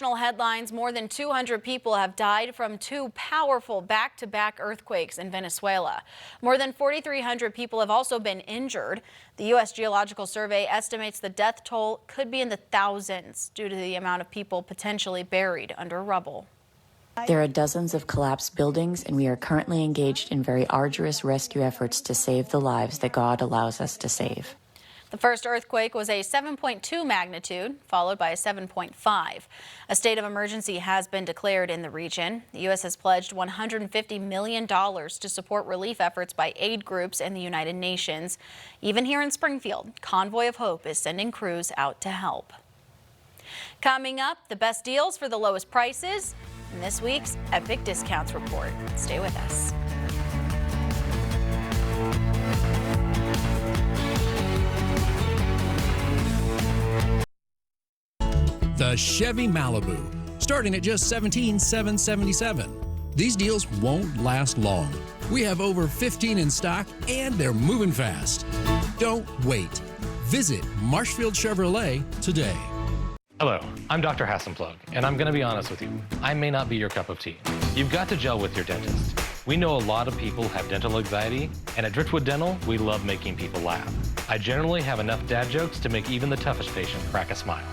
National headlines: more than 200 people have died from two powerful back-to-back earthquakes in Venezuela. More than 4,300 people have also been injured. The U.S. Geological Survey estimates the death toll could be in the thousands due to the amount of people potentially buried under rubble. There are dozens of collapsed buildings, and we are currently engaged in very arduous rescue efforts to save the lives that God allows us to save. The first earthquake was a 7.2 magnitude, followed by a 7.5. A state of emergency has been declared in the region. The U.S. has pledged $150 million to support relief efforts by aid groups and the United Nations. Even here in Springfield, Convoy of Hope is sending crews out to help. Coming up, the best deals for the lowest prices in this week's Epic Discounts Report. Stay with us. The Chevy Malibu, starting at just $17,777. These deals won't last long. We have over 15 in stock, and they're moving fast. Don't wait. Visit Marshfield Chevrolet today. Hello, I'm Dr. Hassenplug, and I'm going to be honest with you. I may not be your cup of tea. You've got to gel with your dentist. We know a lot of people have dental anxiety, and at Driftwood Dental, we love making people laugh. I generally have enough dad jokes to make even the toughest patient crack a smile.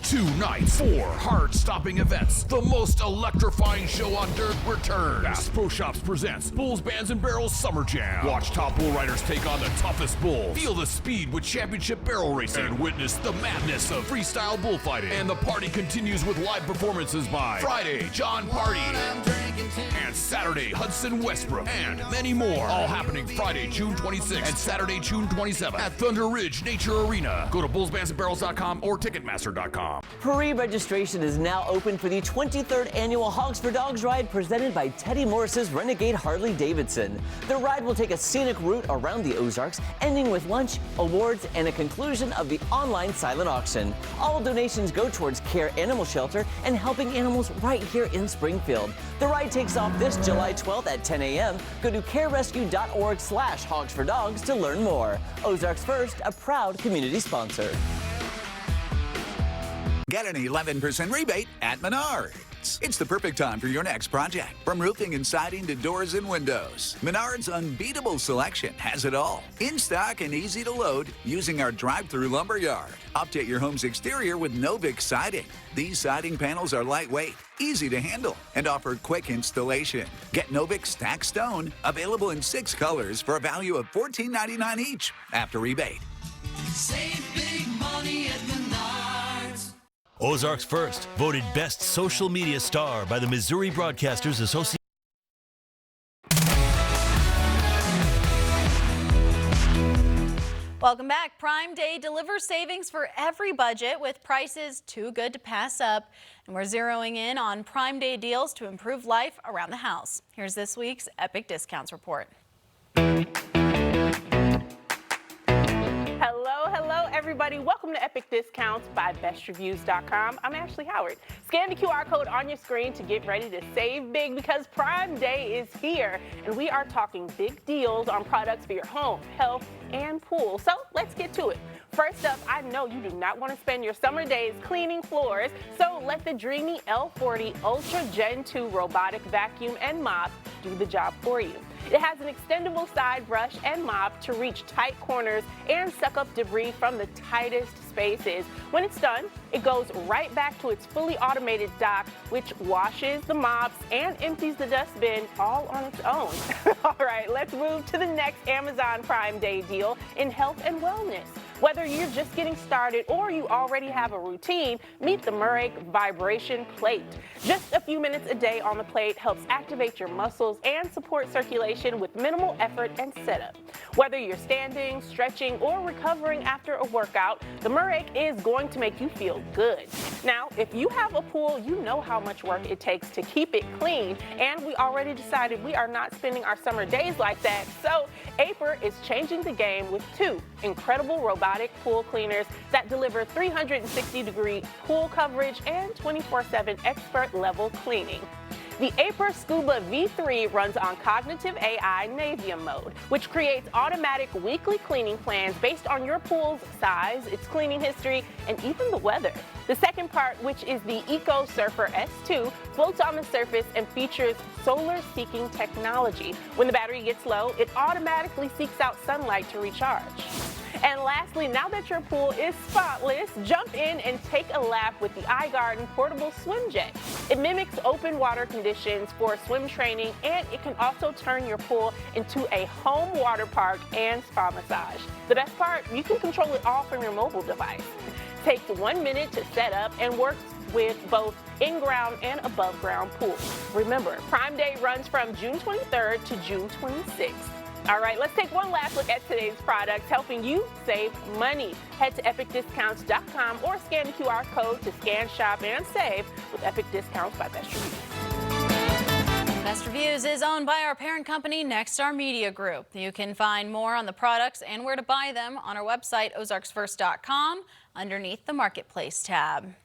2 nights, 4 heart-stopping events. The most electrifying show on dirt returns. Bass Pro Shops presents Bulls, Bands, and Barrels Summer Jam. Watch top bull riders take on the toughest bulls. Feel the speed with championship barrel racing. And witness the madness of freestyle bullfighting. And the party continues with live performances by Friday, John Party. And Saturday, Hudson Westbrook. And many more. All happening Friday, June 26th and Saturday, June 27th at Thunder Ridge Nature Arena. Go to bullsbandsandbarrels.com or Ticketmaster.com. Pre-registration is now open for the 23rd annual Hogs for Dogs ride presented by Teddy Morris's Renegade Harley-Davidson. The ride will take a scenic route around the Ozarks, ending with lunch, awards, and a conclusion of the online silent auction. All donations go towards Care Animal Shelter and helping animals right here in Springfield. The ride takes off this July 12th at 10 a.m. Go to carerescue.org/hogsfordogs to learn more. Ozarks First, a proud community sponsor. Get an 11% rebate at Menards. It's the perfect time for your next project. From roofing and siding to doors and windows, Menards' unbeatable selection has it all. In stock and easy to load using our drive-through lumber yard. Update your home's exterior with Novix siding. These siding panels are lightweight, easy to handle, and offer quick installation. Get Novix Stack Stone, available in 6 colors for a value of $14.99 each after rebate. Save big money at Menards. Ozarks First, voted best social media star by the Missouri Broadcasters Association. Welcome back. Prime Day delivers savings for every budget with prices too good to pass up. And we're zeroing in on Prime Day deals to improve life around the house. Here's this week's Epic Discounts Report. Hello, everybody. Welcome to Epic Discounts by BestReviews.com. I'm Ashley Howard. Scan the QR code on your screen to get ready to save big because Prime Day is here. And we are talking big deals on products for your home, health, and pool. So let's get to it. First up, I know you do not want to spend your summer days cleaning floors, so let the Dreamy L40 Ultra Gen 2 robotic vacuum and mop do the job for you. It has an extendable side brush and mop to reach tight corners and suck up debris from the tightest spaces. When it's done, it goes right back to its fully automated dock, which washes the mops and empties the dustbin all on its own. All right, let's move to the next Amazon Prime Day deal in health and wellness. Whether you're just getting started or you already have a routine, meet the Murray Vibration Plate. Just a few minutes a day on the plate helps activate your muscles and support circulation with minimal effort and setup. Whether you're standing, stretching, or recovering after a workout, the Murray is going to make you feel good. Now, if you have a pool, you know how much work it takes to keep it clean, and we already decided we are not spending our summer days like that, so Aper is changing the game with 2 incredible robotic pool cleaners that deliver 360-degree pool coverage and 24/7 expert-level cleaning. The Aper Scuba V3 runs on cognitive AI Navium mode, which creates automatic weekly cleaning plans based on your pool's size, its cleaning history, and even the weather. The second part, which is the Eco Surfer S2, floats on the surface and features solar-seeking technology. When the battery gets low, it automatically seeks out sunlight to recharge. And lastly, now that your pool is spotless, jump in and take a lap with the iGarden Portable Swim Jet. It mimics open water conditions for swim training, and it can also turn your pool into a home water park and spa massage. The best part, you can control it all from your mobile device. Takes 1 minute to set up and works with both in-ground and above-ground pools. Remember, Prime Day runs from June 23rd to June 26th. All right, let's take one last look at today's products, helping you save money. Head to epicdiscounts.com or scan the QR code to scan, shop, and save with Epic Discounts by Best Reviews. Best Reviews is owned by our parent company, Nexstar Media Group. You can find more on the products and where to buy them on our website, ozarksfirst.com, underneath the Marketplace tab.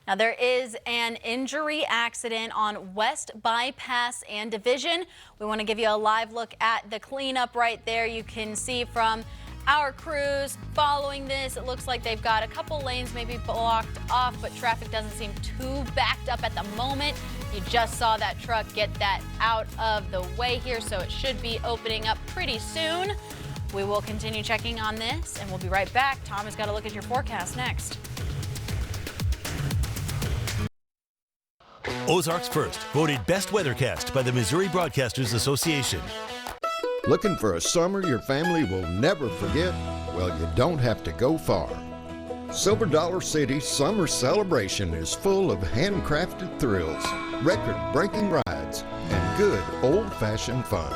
Now, there is an injury accident on West Bypass and Division. We want to give you a live look at the cleanup right there. You can see from our crews following this, it looks like they've got a couple lanes maybe blocked off, but traffic doesn't seem too backed up at the moment. You just saw that truck get that out of the way here, so it should be opening up pretty soon. We will continue checking on this, and we'll be right back. Tom has got to look at your forecast next. Ozarks First, voted Best Weathercast by the Missouri Broadcasters Association. Looking for a summer your family will never forget? Well, you don't have to go far. Silver Dollar City's summer celebration is full of handcrafted thrills, record-breaking rides, and good old-fashioned fun.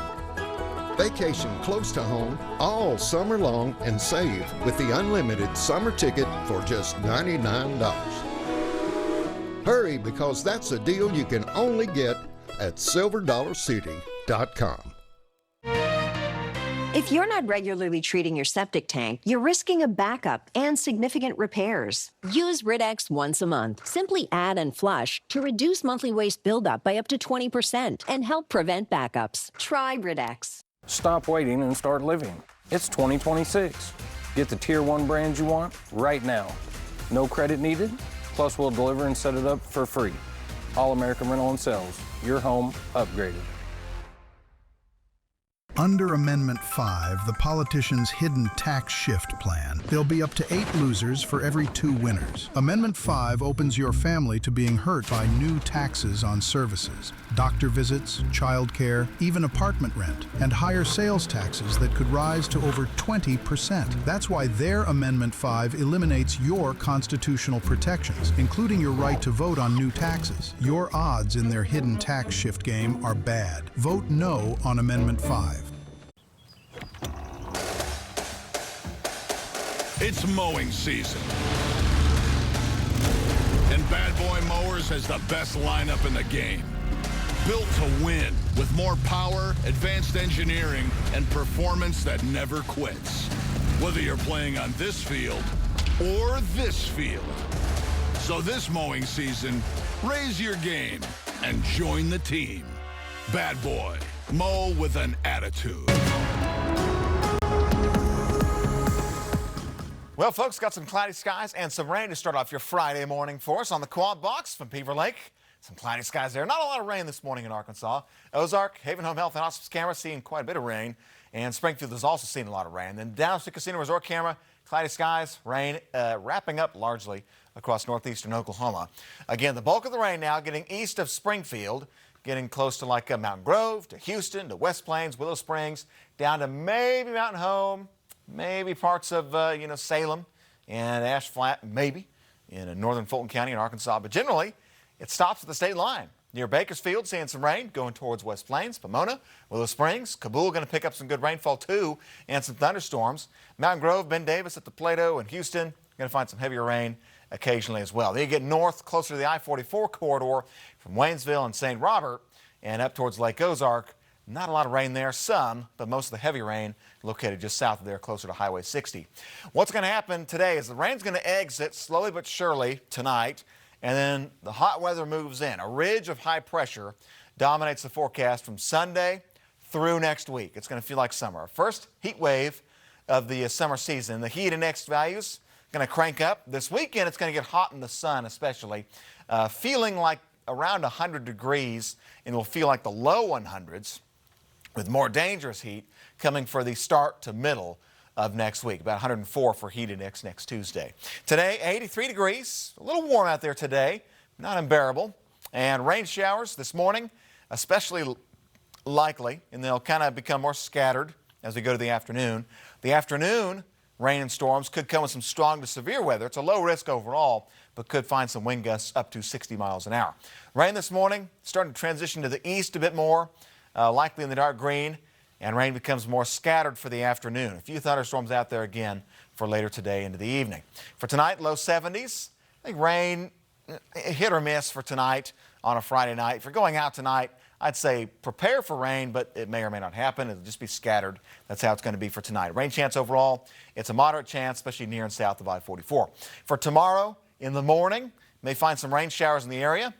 Vacation close to home all summer long and save with the unlimited summer ticket for just $99. Hurry, because that's a deal you can only get at silverdollarcity.com. If you're not regularly treating your septic tank, you're risking a backup and significant repairs. Use Rid-X once a month. Simply add and flush to reduce monthly waste buildup by up to 20% and help prevent backups. Try Rid-X. Stop waiting and start living. It's 2026. Get the Tier 1 brands you want right now. No credit needed, plus we'll deliver and set it up for free. All American Rental and Sales, your home upgraded. Under Amendment 5, the politicians' hidden tax shift plan, there'll be up to 8 losers for every 2 winners. Amendment 5 opens your family to being hurt by new taxes on services, doctor visits, childcare, even apartment rent, and higher sales taxes that could rise to over 20%. That's why their Amendment 5 eliminates your constitutional protections, including your right to vote on new taxes. Your odds in their hidden tax shift game are bad. Vote no on Amendment 5. It's mowing season. And Bad Boy Mowers has the best lineup in the game. Built to win with more power, advanced engineering, and performance that never quits. Whether you're playing on this field or this field. So this mowing season, raise your game and join the team. Bad Boy, mow with an attitude. Well, folks, got some cloudy skies and some rain to start off your Friday morning for us on the Quad Box from Beaver Lake. Some cloudy skies there. Not a lot of rain this morning in Arkansas. Ozark, Haven Home Health and Hospice camera seeing quite a bit of rain. And Springfield is also seeing a lot of rain. Then Dallas to Casino Resort camera, cloudy skies, rain wrapping up largely across northeastern Oklahoma. Again, the bulk of the rain now getting east of Springfield, getting close to like Mountain Grove, to Houston, to West Plains, Willow Springs, down to maybe Mountain Home, maybe parts of, Salem and Ash Flat, maybe, in northern Fulton County in Arkansas. But generally, it stops at the state line. Near Bakersfield, seeing some rain going towards West Plains, Pomona, Willow Springs. Kabul going to pick up some good rainfall, too, and some thunderstorms. Mountain Grove, Ben Davis at the Plateau, and Houston going to find some heavier rain occasionally as well. Then you get north, closer to the I-44 corridor from Waynesville and St. Robert and up towards Lake Ozark. Not a lot of rain there, some, but most of the heavy rain located just south of there, closer to Highway 60. What's going to happen today is the rain's going to exit slowly but surely tonight, and then the hot weather moves in. A ridge of high pressure dominates the forecast from Sunday through next week. It's going to feel like summer. First heat wave of the summer season. The heat index values going to crank up. This weekend, it's going to get hot in the sun, especially. Feeling like around 100 degrees, and will feel like the low 100s with more dangerous heat coming for the start to middle of next week. About 104 for heat index next Tuesday. Today, 83 degrees. A little warm out there today. Not unbearable. And rain showers this morning, especially likely, and they'll kind of become more scattered as we go to the afternoon. The afternoon rain and storms could come with some strong to severe weather. It's a low risk overall, but could find some wind gusts up to 60 miles an hour. Rain this morning, starting to transition to the east a bit more, likely in the dark green, and rain becomes more scattered for the afternoon. A few thunderstorms out there again for later today into the evening. For tonight, low 70s. I think rain, hit or miss for tonight on a Friday night. If you're going out tonight, I'd say prepare for rain, but it may or may not happen. It'll just be scattered. That's how it's going to be for tonight. Rain chance overall, it's a moderate chance, especially near and south of I-44. For tomorrow in the morning, may find some rain showers in the area,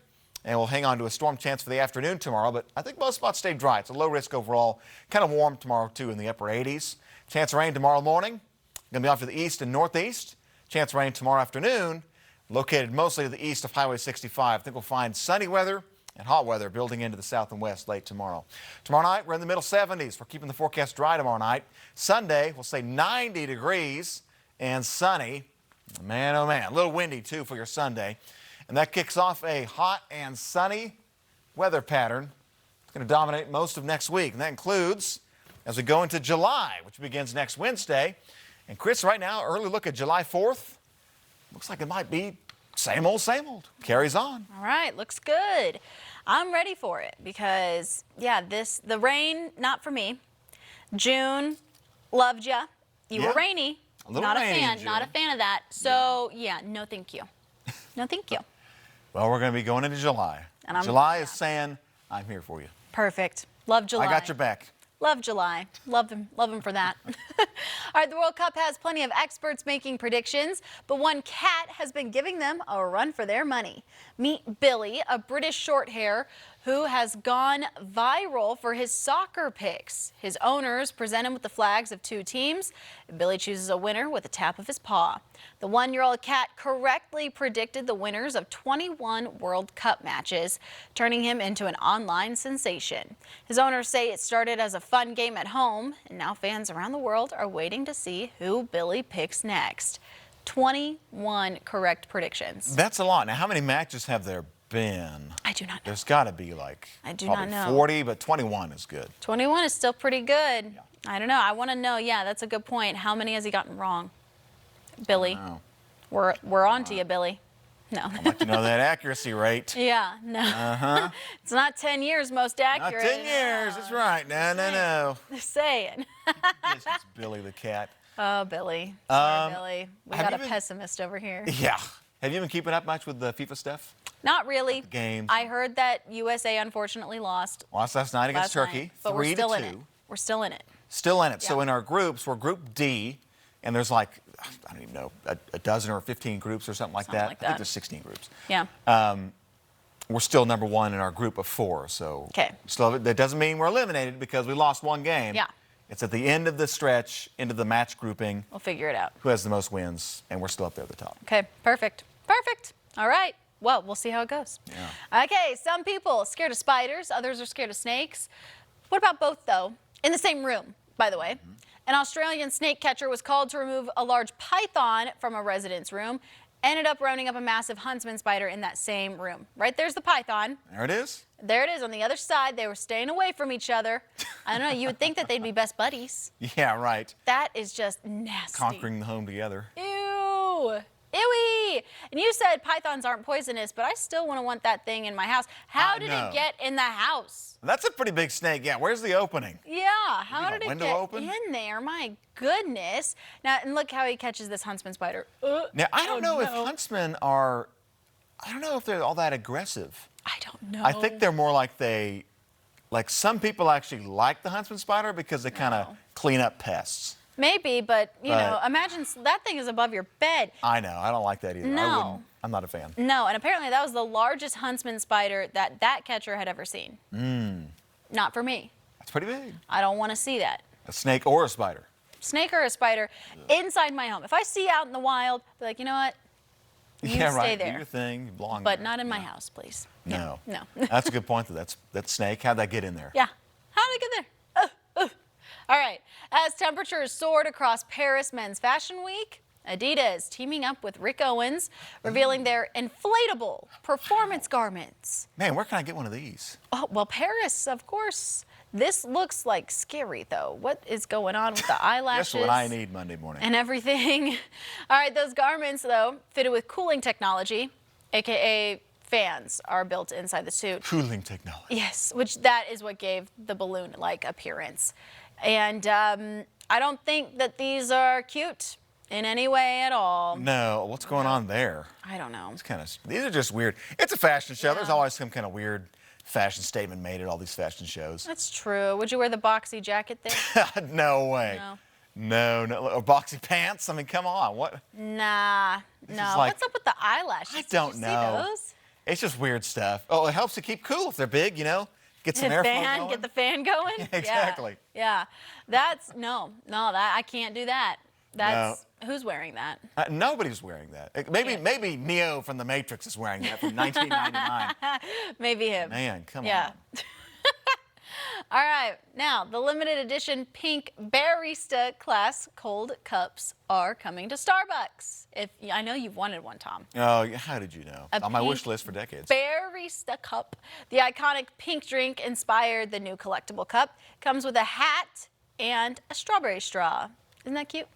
and we'll hang on to a storm chance for the afternoon tomorrow, but I think most spots stay dry. It's a low risk overall. Kind of warm tomorrow, too, in the upper 80s. Chance of rain tomorrow morning, going to be off to the east and northeast. Chance of rain tomorrow afternoon, located mostly to the east of Highway 65. I think we'll find sunny weather and hot weather building into the south and west late tomorrow. Tomorrow night, we're in the middle 70s. We're keeping the forecast dry tomorrow night. Sunday, we'll say 90 degrees and sunny. Man, oh man, a little windy too for your Sunday. And that kicks off a hot and sunny weather pattern. It's going to dominate most of next week. And that includes as we go into July, which begins next Wednesday. And Chris, right now, early look at July 4th. Looks like it might be same old, same old. Carries on. All right, looks good. I'm ready for it because, yeah, the rain, not for me. June, loved ya. You were rainy. A little not rainy a fan. in Not a June. fan of that. So, yeah, no thank you. No thank you. Well, we're going to be going into July. And July is saying, I'm here for you. Perfect. Love July. I got your back. Love July. Love them for that. All right, the World Cup has plenty of experts making predictions, but one cat has been giving them a run for their money. Meet Billy, a British shorthair who has gone viral for his soccer picks. His owners present him with the flags of two teams. Billy chooses a winner with a tap of his paw. The one-year-old cat correctly predicted the winners of 21 World Cup matches, turning him into an online sensation. His owners say it started as a fun game at home, and now fans around the world are waiting to see who Billy picks next. 21 correct predictions. That's a lot. Now, how many matches have there been? I do not know. There's got to be like I do probably not know. 40, but 21 is good. 21 is still pretty good. Yeah. I don't know. I want to know. Yeah, that's a good point. How many has he gotten wrong? Billy. We're on to you, Billy. No. I'd like to know that accuracy rate. Yeah, no. Uh-huh. It's not 10 years most accurate. Not 10 years. That's right. No. Just saying. Yes, it's Billy the cat. Oh, Billy. Sorry, Billy. We got a pessimist over here. Yeah. Have you been keeping up much with the FIFA stuff? Not really. The games. I heard that USA unfortunately lost. Lost last night against Turkey. But we're still 3-2. in it. We're still in it. Still in it. Yeah. So in our groups, we're Group D, and there's like, I don't even know, a dozen or 15 groups or something like that. I think there's 16 groups. Yeah. We're still number one in our group of 4. So that doesn't mean we're eliminated because we lost one game. Yeah. It's at the end of the stretch, into the match grouping. We'll figure it out. Who has the most wins, and we're still up there at the top. Okay, perfect. Perfect. All right. Well, we'll see how it goes. Yeah. Okay, some people scared of spiders, others are scared of snakes. What about both, though? In the same room, by the way. An Australian snake catcher was called to remove a large python from a resident's room. Ended up rounding up a massive huntsman spider in that same room. Right there's the python. There it is. There it is on the other side. They were staying away from each other. I don't know. You would think that they'd be best buddies. Yeah, right. That is just nasty. Conquering the home together. Ew. Ewy. And you said pythons aren't poisonous, but I still want that thing in my house. How did it get in the house? That's a pretty big snake. Yeah, where's the opening? Yeah, how did it window get open? in there? My goodness. Now, and look how he catches this huntsman spider. Now, I don't know if huntsmen are, I don't know if they're all that aggressive. I don't know. I think they're more like some people actually like the huntsman spider because they kind of clean up pests. Maybe, but, you know, imagine that thing is above your bed. I know. I don't like that either. No. I'm not a fan. No, and apparently that was the largest huntsman spider that catcher had ever seen. Not for me. That's pretty big. I don't want to see that. A snake or a spider? Snake or a spider inside my home. If I see out in the wild, be like, you know what? You stay right. there. Do your thing. You belong But there. not in my house, please. No. No. That's a good point, though. That snake, how'd that get in there? Yeah. How did it get there? All right. As temperatures soared across Paris Men's Fashion Week, Adidas teaming up with Rick Owens, revealing their inflatable performance garments. Man, where can I get one of these? Oh, well, Paris, of course. This looks like scary, though. What is going on with the eyelashes? Just what I need Monday morning. And everything. All right, those garments, though, fitted with cooling technology, a.k.a. fans, are built inside the suit. Cooling technology. Yes, which that is what gave the balloon-like appearance. And I don't think that these are cute in any way at all. No, what's going on there? I don't know. These are just weird. It's a fashion show. There's always some kind of weird fashion statement made at all these fashion shows. That's true. Would you wear the boxy jacket there? No way. No. Or boxy pants? I mean, come on. What? Nah, no. Like, what's up with the eyelashes? I don't Did you know. See those? It's just weird stuff. Oh, it helps to keep cool if they're big, you know? Get some airflow going. Get the fan going? Yeah, exactly. Yeah. That's, no, I can't do that. That's, who's wearing that? Nobody's wearing that. Maybe Neo from The Matrix is wearing that from 1999. Maybe him. Man, come on. All right, now the limited edition pink barista class cold cups are coming to Starbucks. I know you've wanted one, Tom. Oh, how did you know? On my wish list for decades. Barista cup. The iconic pink drink inspired the new collectible cup. Comes with a hat and a strawberry straw. Isn't that cute?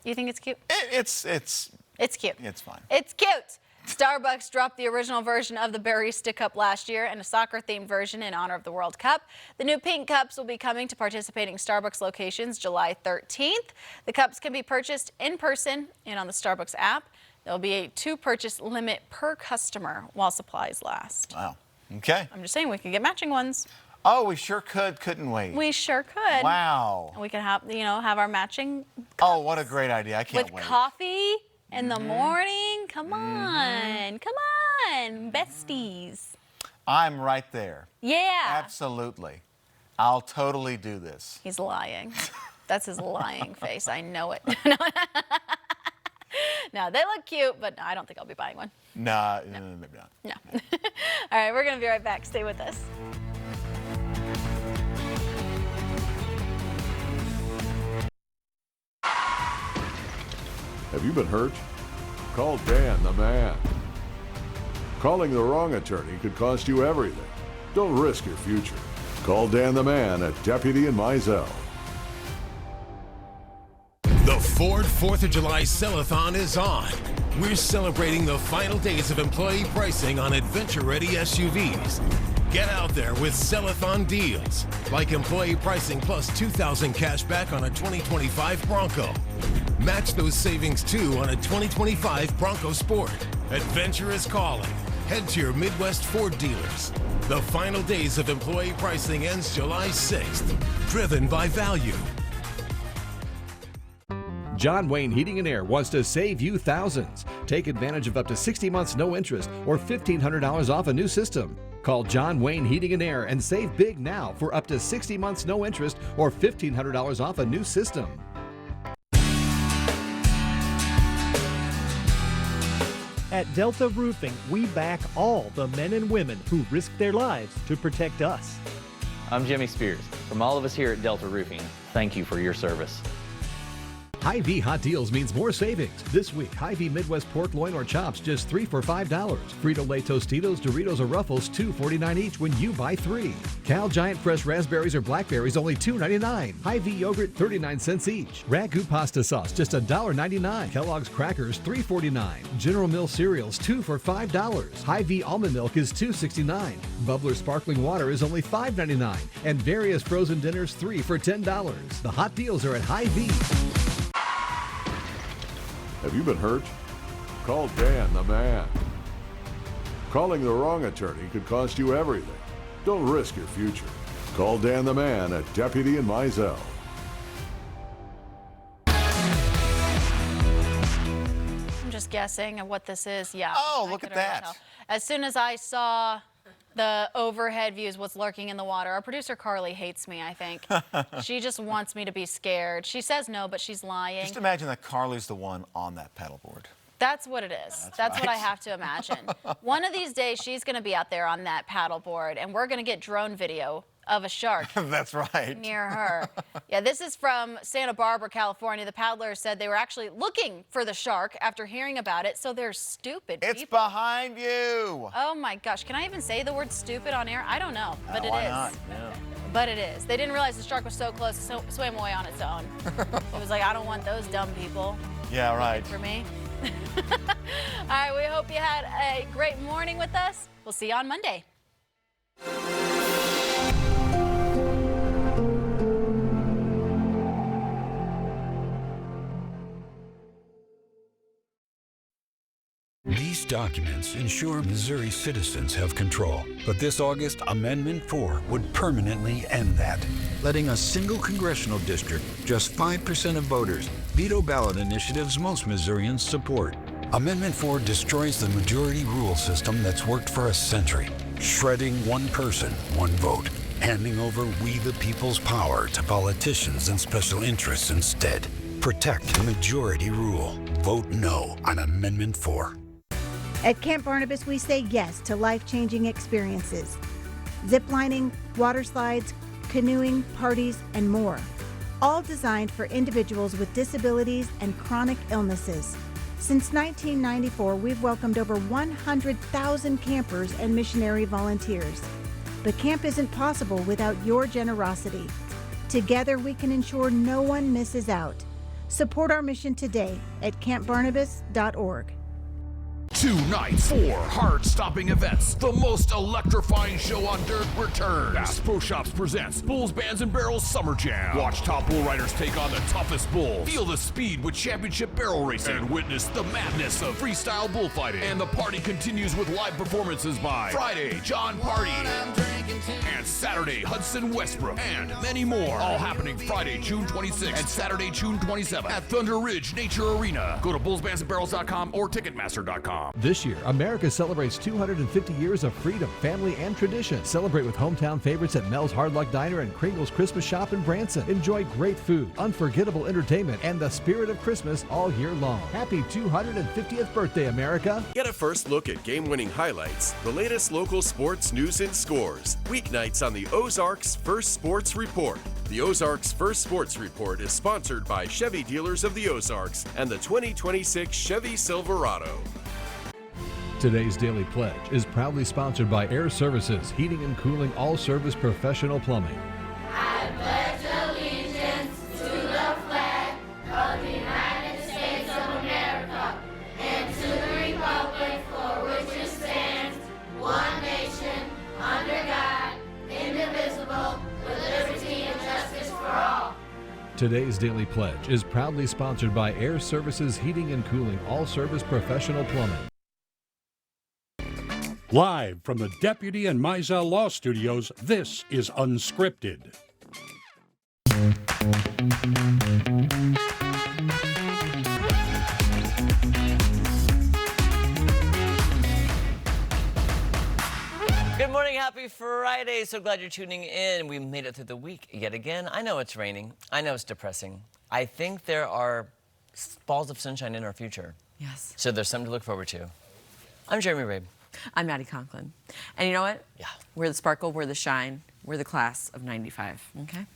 You think it's cute? It's cute. It's fine. It's cute. Starbucks dropped the original version of the Barista Cup last year and a soccer-themed version in honor of the World Cup. The new pink cups will be coming to participating Starbucks locations July 13th. The cups can be purchased in person and on the Starbucks app. There will be a 2-purchase limit per customer while supplies last. Wow. Okay. I'm just saying we could get matching ones. Oh, we sure could, couldn't we? We sure could. Wow. And we could have, have our matching cups. Oh, what a great idea. I can't wait. With coffee in the morning. Come on. Come on, besties. I'm right there. Yeah. Absolutely. I'll totally do this. He's lying. That's his lying face. I know it. No, they look cute, but I don't think I'll be buying one. Nah, maybe not. No. All right, we're going to be right back. Stay with us. Have you been hurt? Call Dan the man. Calling the wrong attorney could cost you everything. Don't risk your future. Call Dan the man at Deputy in Mizell. The Ford 4th of July Sell-a-thon is on. We're celebrating the final days of employee pricing on adventure-ready SUVs. Get out there with sell-a-thon deals, like employee pricing plus $2,000 cash back on a 2025 Bronco. Match those savings too on a 2025 Bronco Sport. Adventure is calling. Head to your Midwest Ford dealers. The final days of employee pricing ends July 6th. Driven by value. John Wayne Heating and Air wants to save you thousands. Take advantage of up to 60 months no interest or $1,500 off a new system. Call John Wayne Heating and Air and save big now for up to 60 months no interest or $1,500 off a new system. At Delta Roofing, we back all the men and women who risk their lives to protect us. I'm Jimmy Spears. From all of us here at Delta Roofing, thank you for your service. Hy-Vee Hot Deals means more savings. This week, Hy-Vee Midwest pork loin or chops just 3 for $5. Frito-Lay Tostitos, Doritos, or Ruffles $2.49 each when you buy 3. Cal Giant fresh raspberries or blackberries only $2.99. Hy-Vee yogurt 39 cents each. Ragu pasta sauce just $1.99. Kellogg's crackers $3.49. General Mills cereals 2 for $5. Hy-Vee almond milk is $2.69. Bubbler sparkling water is only $5.99. And various frozen dinners 3 for $10. The hot deals are at Hy-Vee. Have you been hurt? Call Dan the man. Calling the wrong attorney could cost you everything. Don't risk your future. Call Dan the man at Deputy in Mizell. just guessing at what this is. Yeah. Oh, look at that. As soon as I saw the overhead views, what's lurking in the water. Our producer Carly hates me, I think. She just wants me to be scared. She says no, but she's lying. Just imagine that Carly's the one on that paddleboard. That's what it is. That's right. what I have to imagine. One of these days, she's going to be out there on that paddleboard, and we're going to get drone video of a shark. That's right. Near her. Yeah, this is from Santa Barbara, California. The paddlers said they were actually looking for the shark after hearing about it, so they're stupid people. It's behind you. Oh my gosh, can I even say the word stupid on air? I don't know, but it why is. not? Yeah. But it is. They didn't realize the shark was so close, so swam away on its own. It was like, I don't want those dumb people. Yeah, right. Looking for me. All right, we hope you had a great morning with us. We'll see you on Monday. These documents ensure Missouri citizens have control. But this August, Amendment 4 would permanently end that, letting a single congressional district, just 5% of voters, veto ballot initiatives most Missourians support. Amendment 4 destroys the majority rule system that's worked for a century, shredding one person, one vote, handing over we the people's power to politicians and special interests instead. Protect majority rule. Vote no on Amendment 4. At Camp Barnabas, we say yes to life-changing experiences. Ziplining, water slides, canoeing, parties, and more. All designed for individuals with disabilities and chronic illnesses. Since 1994, we've welcomed over 100,000 campers and missionary volunteers. But camp isn't possible without your generosity. Together, we can ensure no one misses out. Support our mission today at campbarnabas.org. 2 nights, 4 heart-stopping events. The most electrifying show on dirt returns. Bass Pro Shops presents Bulls, Bands, and Barrels Summer Jam. Watch top bull riders take on the toughest bulls. Feel the speed with championship barrel racing. And witness the madness of freestyle bullfighting. And the party continues with live performances by Friday, John Party. And Saturday, Hudson Westbrook. And many more. All happening Friday, June 26th and Saturday, June 27th at Thunder Ridge Nature Arena. Go to bullsbandsandbarrels.com or Ticketmaster.com. This year, America celebrates 250 years of freedom, family, and tradition. Celebrate with hometown favorites at Mel's Hard Luck Diner and Kringle's Christmas Shop in Branson. Enjoy great food, unforgettable entertainment, and the spirit of Christmas all year long. Happy 250th birthday, America. Get a first look at game-winning highlights, the latest local sports news and scores. Weeknights on the Ozarks First Sports Report. The Ozarks First Sports Report is sponsored by Chevy Dealers of the Ozarks and the 2026 Chevy Silverado. Today's Daily Pledge is proudly sponsored by Air Services, Heating and Cooling All Service Professional Plumbing. I pledge allegiance to the flag of the United States of America and to the republic for which it stands, one nation, under God, indivisible, with liberty and justice for all. Today's Daily Pledge is proudly sponsored by Air Services, Heating and Cooling All Service Professional Plumbing. Live from the Deputy and Mizell Law Studios, this is Unscripted. Good morning, happy Friday. So glad you're tuning in. We made it through the week yet again. I know it's raining. I know it's depressing. I think there are balls of sunshine in our future. Yes. So there's something to look forward to. I'm Jeremy Rabe. I'm Maddie Conklin. And you know what? Yeah. We're the sparkle, we're the shine, we're the class of 95, okay?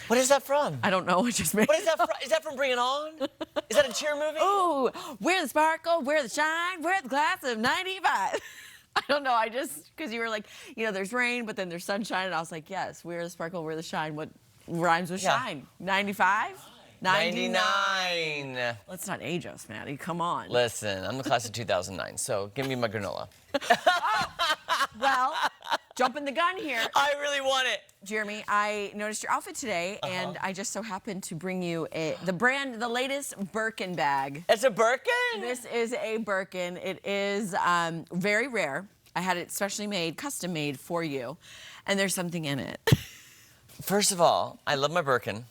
What is that from? I don't know, it just made What is that from? Is that from Bring It On? Is that a cheer movie? Ooh, we're the sparkle, we're the shine, we're the class of 95. I don't know, I just, because you were like, you know, there's rain, but then there's sunshine, and I was like, yes, we're the sparkle, we're the shine. What rhymes with shine? 95? 99. Let's not age us, Maddie. Come on. Listen, I'm the class of 2009, so give me my granola. Well, jumping the gun here. I really want it. Jeremy, I noticed your outfit today, and I just so happened to bring you the latest Birkin bag. It's a Birkin? This is a Birkin. It is very rare. I had it specially made, custom made for you, and there's something in it. First of all, I love my Birkin.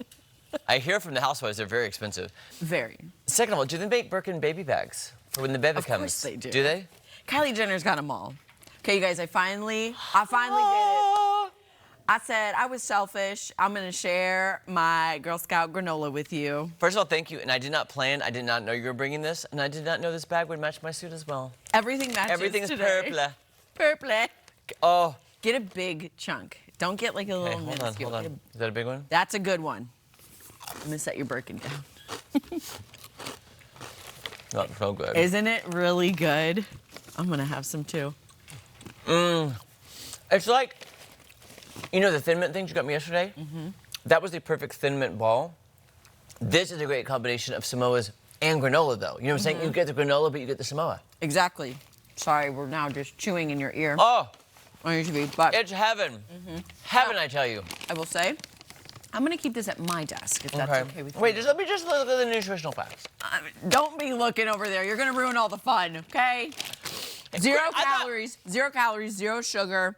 I hear from the housewives they're very expensive. Very. Second of all, do they make Birkin baby bags for when the baby comes? Of course they do. Do they? Kylie Jenner's got them all. Okay, you guys, I finally did it. I said I was selfish. I'm going to share my Girl Scout granola with you. First of all, thank you. And I did not know you were bringing this. And I did not know this bag would match my suit as well. Everything matches Everything's today. purple. Purple. Oh. Get a big chunk. Don't get like a little Hold on, minuscule. hold on. Is that a big one? That's a good one. I'm going to set your Birkin down. Not so good. Isn't it really good? I'm going to have some too. It's like, you know the Thin Mint things you got me yesterday? That was the perfect Thin Mint ball. This is a great combination of Samoas and granola, though. You know what I'm saying? You get the granola, but you get the Samoa. Exactly. Sorry, we're now just chewing in your ear. Oh. On your TV, but It's heaven. Heaven, I tell you. I will say, I'm going to keep this at my desk, if that's okay with you. Wait, let me just look at the nutritional facts. Don't be looking over there. You're going to ruin all the fun, okay? Zero calories, zero sugar.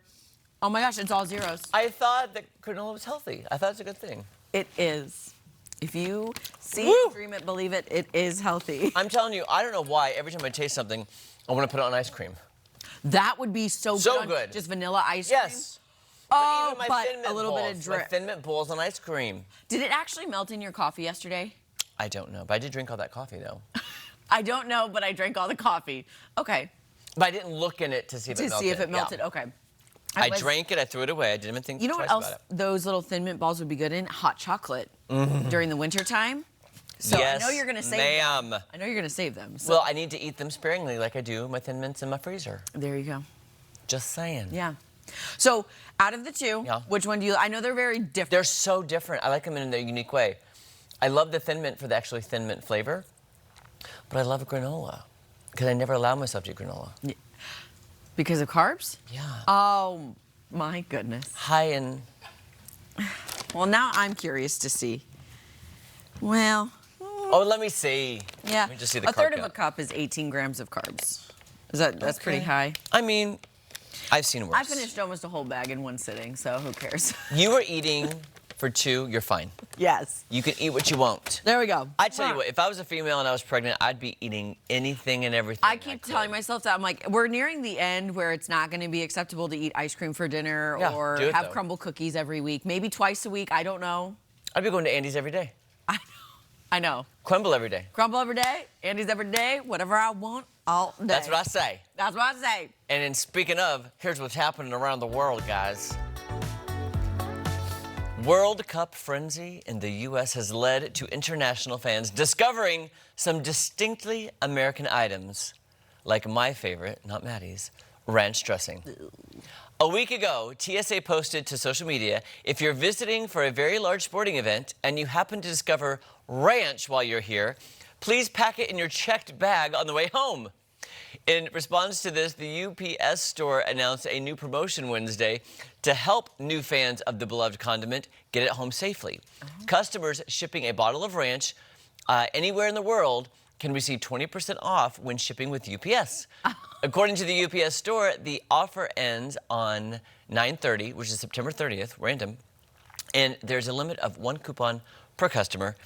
Oh my gosh, it's all zeros. I thought that granola was healthy. I thought it's a good thing. It is. If you see it, dream it, believe it, it is healthy. I'm telling you, I don't know why. Every time I taste something, I want to put it on ice cream. That would be so good. So good. Just vanilla ice cream? Yes. Oh, but, even my but Thin Mint a little bit of balls, drip. My Thin Mint balls on ice cream. Did it actually melt in your coffee yesterday? I don't know, but I did drink all that coffee, though. I don't know, but I drank all the coffee. Okay. But I didn't look in it to see if it melted. To see if it melted, Yeah. okay. I drank it, I threw it away. I didn't even think You know what twice else about it. those little Thin Mint balls would be good in? Hot chocolate during the winter time. So yes, I know you're going to save them. I know you're going to save them. So. Well, I need to eat them sparingly like I do my Thin Mints in my freezer. There you go. Just saying. Yeah. So out of the two, which one do you, I know they're very different. They're so different. I like them in their unique way. I love the Thin Mint for the actually Thin Mint flavor, but I love a granola because I never allow myself to eat granola. Yeah. Because of carbs? Yeah. Oh, my goodness. High in... Well, now I'm curious to see. Well... Oh, let me see. Yeah. Let me just see the a third carb of a count. cup is 18 grams of carbs. That's pretty high. I mean, I've seen worse. I finished almost a whole bag in one sitting, so who cares? You were eating for two, you're fine. Yes. You can eat what you want. There we go. I tell you what, if I was a female and I was pregnant, I'd be eating anything and everything. I keep telling myself that. I'm like, we're nearing the end where it's not going to be acceptable to eat ice cream for dinner or do it, have though. crumble cookies every week. Maybe twice a week. I don't know. I'd be going to Andy's every day. I know. Crumble every day. Crumble every day, Andy's every day, whatever I want, all day. That's what I say. That's what I say. And then speaking of, here's what's happening around the world, guys. World Cup frenzy in the U.S. has led to international fans discovering some distinctly American items, like my favorite, not Maddie's, ranch dressing. A week ago, TSA posted to social media, if you're visiting for a very large sporting event and you happen to discover ranch while you're here, please pack it in your checked bag on the way home. In response to this, the UPS store announced a new promotion Wednesday to help new fans of the beloved condiment get it home safely. Customers shipping a bottle of ranch anywhere in the world can receive 20% off when shipping with UPS. According to the UPS store, the offer ends on 9/30, which is September 30th, random, and there's a limit of 1 coupon per customer.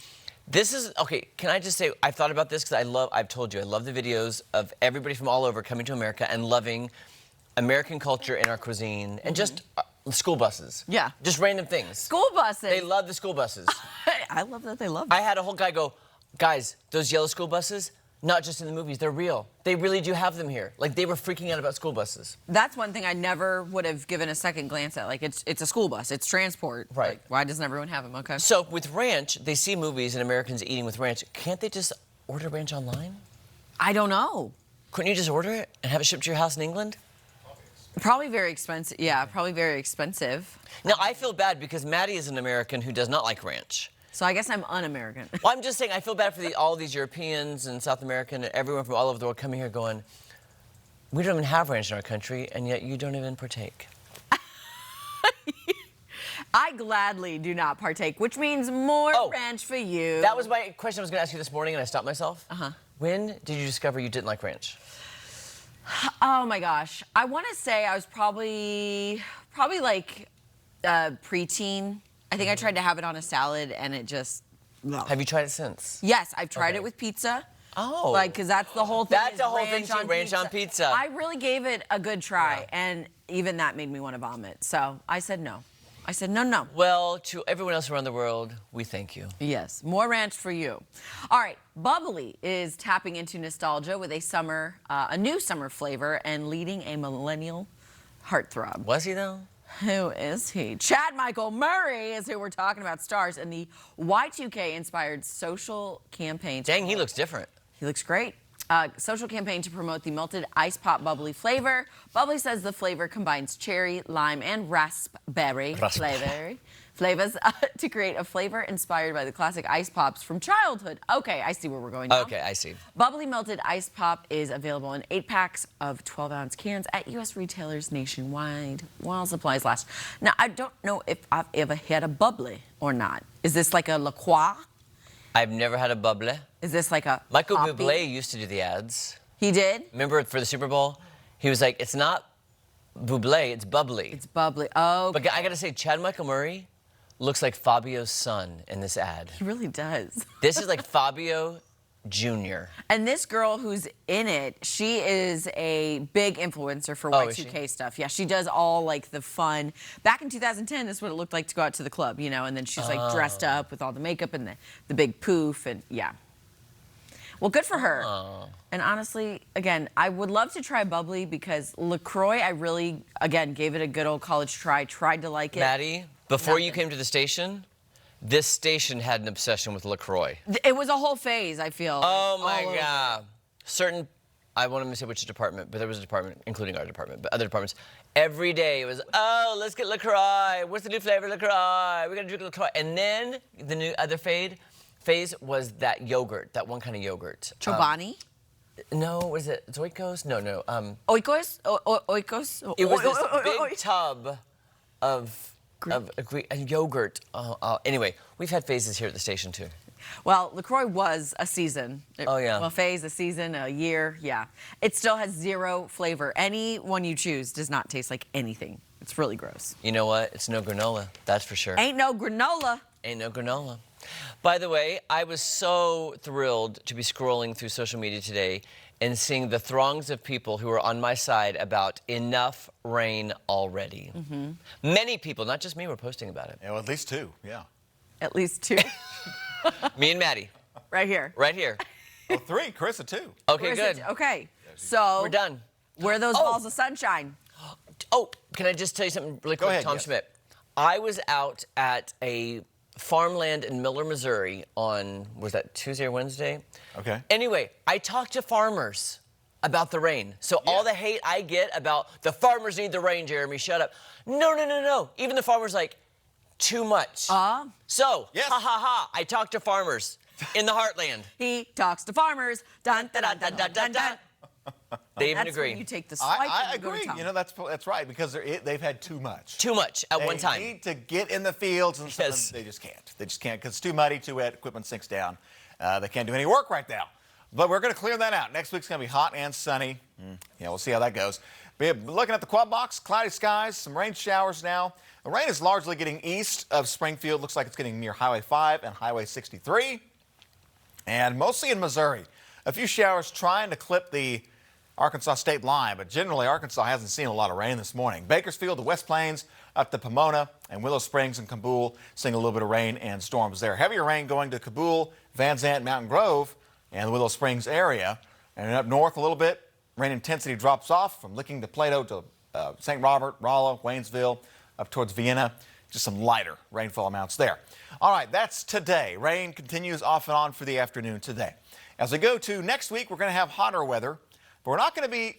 This is, okay, can I just say, I've thought about this because I've told you, I love the videos of everybody from all over coming to America and loving American culture and our cuisine and just school buses. Yeah. Just random things. School buses. They love the school buses. I love that they love it. I had a whole guy go, guys, those yellow school buses, not just in the movies, they're real. They really do have them here. Like, they were freaking out about school buses. That's one thing I never would have given a second glance at. Like, it's a school bus. It's transport. Right. Like, why doesn't everyone have them? Okay. So with ranch, they see movies and Americans eating with ranch. Can't they just order ranch online? I don't know. Couldn't you just order it and have it shipped to your house in England? Probably very expensive. Yeah, probably very expensive. Now, I feel bad because Maddie is an American who does not like ranch. So I guess I'm un-American. Well, I'm just saying, I feel bad for all these Europeans and South American and everyone from all over the world coming here going, we don't even have ranch in our country, and yet you don't even partake. I gladly do not partake, which means more ranch for you. That was my question I was going to ask you this morning, and I stopped myself. When did you discover you didn't like ranch? Oh my gosh. I want to say I was probably like preteen. I think I tried to have it on a salad and it just No. Have you tried it since? Yes, I've tried it with pizza. Oh. Like, because that's the whole thing. That's the whole thing, too, ranch on pizza. I really gave it a good try, and even that made me want to vomit. So I said no. I said no. Well, to everyone else around the world, we thank you. Yes, more ranch for you. All right, Bubbly is tapping into nostalgia with a new summer flavor and leading a millennial heartthrob. Was he, though? Who is he? Chad Michael Murray is who we're talking about, stars in the Y2K-inspired social campaign. Dang, he looks different. He looks great. Social campaign to promote the melted ice pop bubbly flavor. Bubbly says the flavor combines cherry, lime, and raspberry flavors to create a flavor inspired by the classic ice pops from childhood. Okay, I see where we're going now. Okay, I see. Bubbly melted ice pop is available in 8 packs of 12-ounce cans at U.S. retailers nationwide while supplies last. Now, I don't know if I've ever had a bubbly or not. Is this like a La Croix? I've never had a bubbly. Is this like a Michael poppy? Bublé used to do the ads. He did? Remember for the Super Bowl? He was like, it's not Bublé, it's bubbly. It's bubbly. Oh. But I gotta say, Chad Michael Murray looks like Fabio's son in this ad. He really does. This is like Fabio Jr. And this girl who's in it, she is a big influencer for Y2K stuff. Yeah, she does all like the fun. Back in 2010, this is what it looked like to go out to the club, you know, and then she's like dressed up with all the makeup and the big poof and yeah. Well, good for her. And honestly, again, I would love to try bubbly because LaCroix, I really, again, gave it a good old college try, tried to like it. Maddie, before you came to the station, this station had an obsession with LaCroix. It was a whole phase, I feel. Oh my God. I won't even say which department, but there was a department, including our department, but other departments. Every day it was, oh, let's get LaCroix. What's the new flavor, LaCroix? We gotta drink LaCroix. And then the new other phase was that yogurt, that one kind of yogurt. Chobani? No, was it Zoikos? No. Oikos? Oikos? It was this big tub of yogurt. Anyway, we've had phases here at the station too. Well, LaCroix was a season. Oh, yeah. Well, phase, a season, a year, yeah. It still has zero flavor. Any one you choose does not taste like anything. It's really gross. You know what? It's no granola, that's for sure. Ain't no granola. Ain't no granola. By the way, I was so thrilled to be scrolling through social media today and seeing the throngs of people who are on my side about enough rain already. Mm-hmm. Many people, not just me, were posting about it. Yeah, well, at least 2, yeah. At least 2. Me and Maddie. Right here. Right here. Well, 3, Carissa 2. Okay, good. Okay, so we're done. Where are those balls of sunshine? Oh, can I just tell you something really quick, Tom Schmidt? I was out at a farmland in Miller, Missouri on, was that Tuesday or Wednesday? Okay. Anyway, I talked to farmers about the rain. So all the hate I get about the farmers need the rain, Jeremy, shut up. No. Even the farmers like, too much. So, I talked to farmers in the heartland. He talks to farmers. Dun, dun, dun, dun, dun, dun, dun. They even That's agree. when you take the swipe I and go to agree. town. You know, that's right, because they've had too much. Too much at one time. They need to get in the fields, and they just can't. They just can't because it's too muddy, too wet, equipment sinks down. They can't do any work right now. But we're going to clear that out. Next week's going to be hot and sunny. Yeah, we'll see how that goes. But looking at the quad box, cloudy skies, some rain showers now. The rain is largely getting east of Springfield. Looks like it's getting near Highway 5 and Highway 63. And mostly in Missouri. A few showers trying to clip the Arkansas state line, but generally Arkansas hasn't seen a lot of rain this morning. Bakersfield, the West Plains, up to Pomona, and Willow Springs and Kabul seeing a little bit of rain and storms there. Heavier rain going to Kabul, Van Zant, Mountain Grove, and the Willow Springs area. And up north a little bit, rain intensity drops off from Licking to Plato to St. Robert, Rolla, Waynesville, up towards Vienna. Just some lighter rainfall amounts there. All right, that's today. Rain continues off and on for the afternoon today. As we go to next week, we're going to have hotter weather, but we're not going to be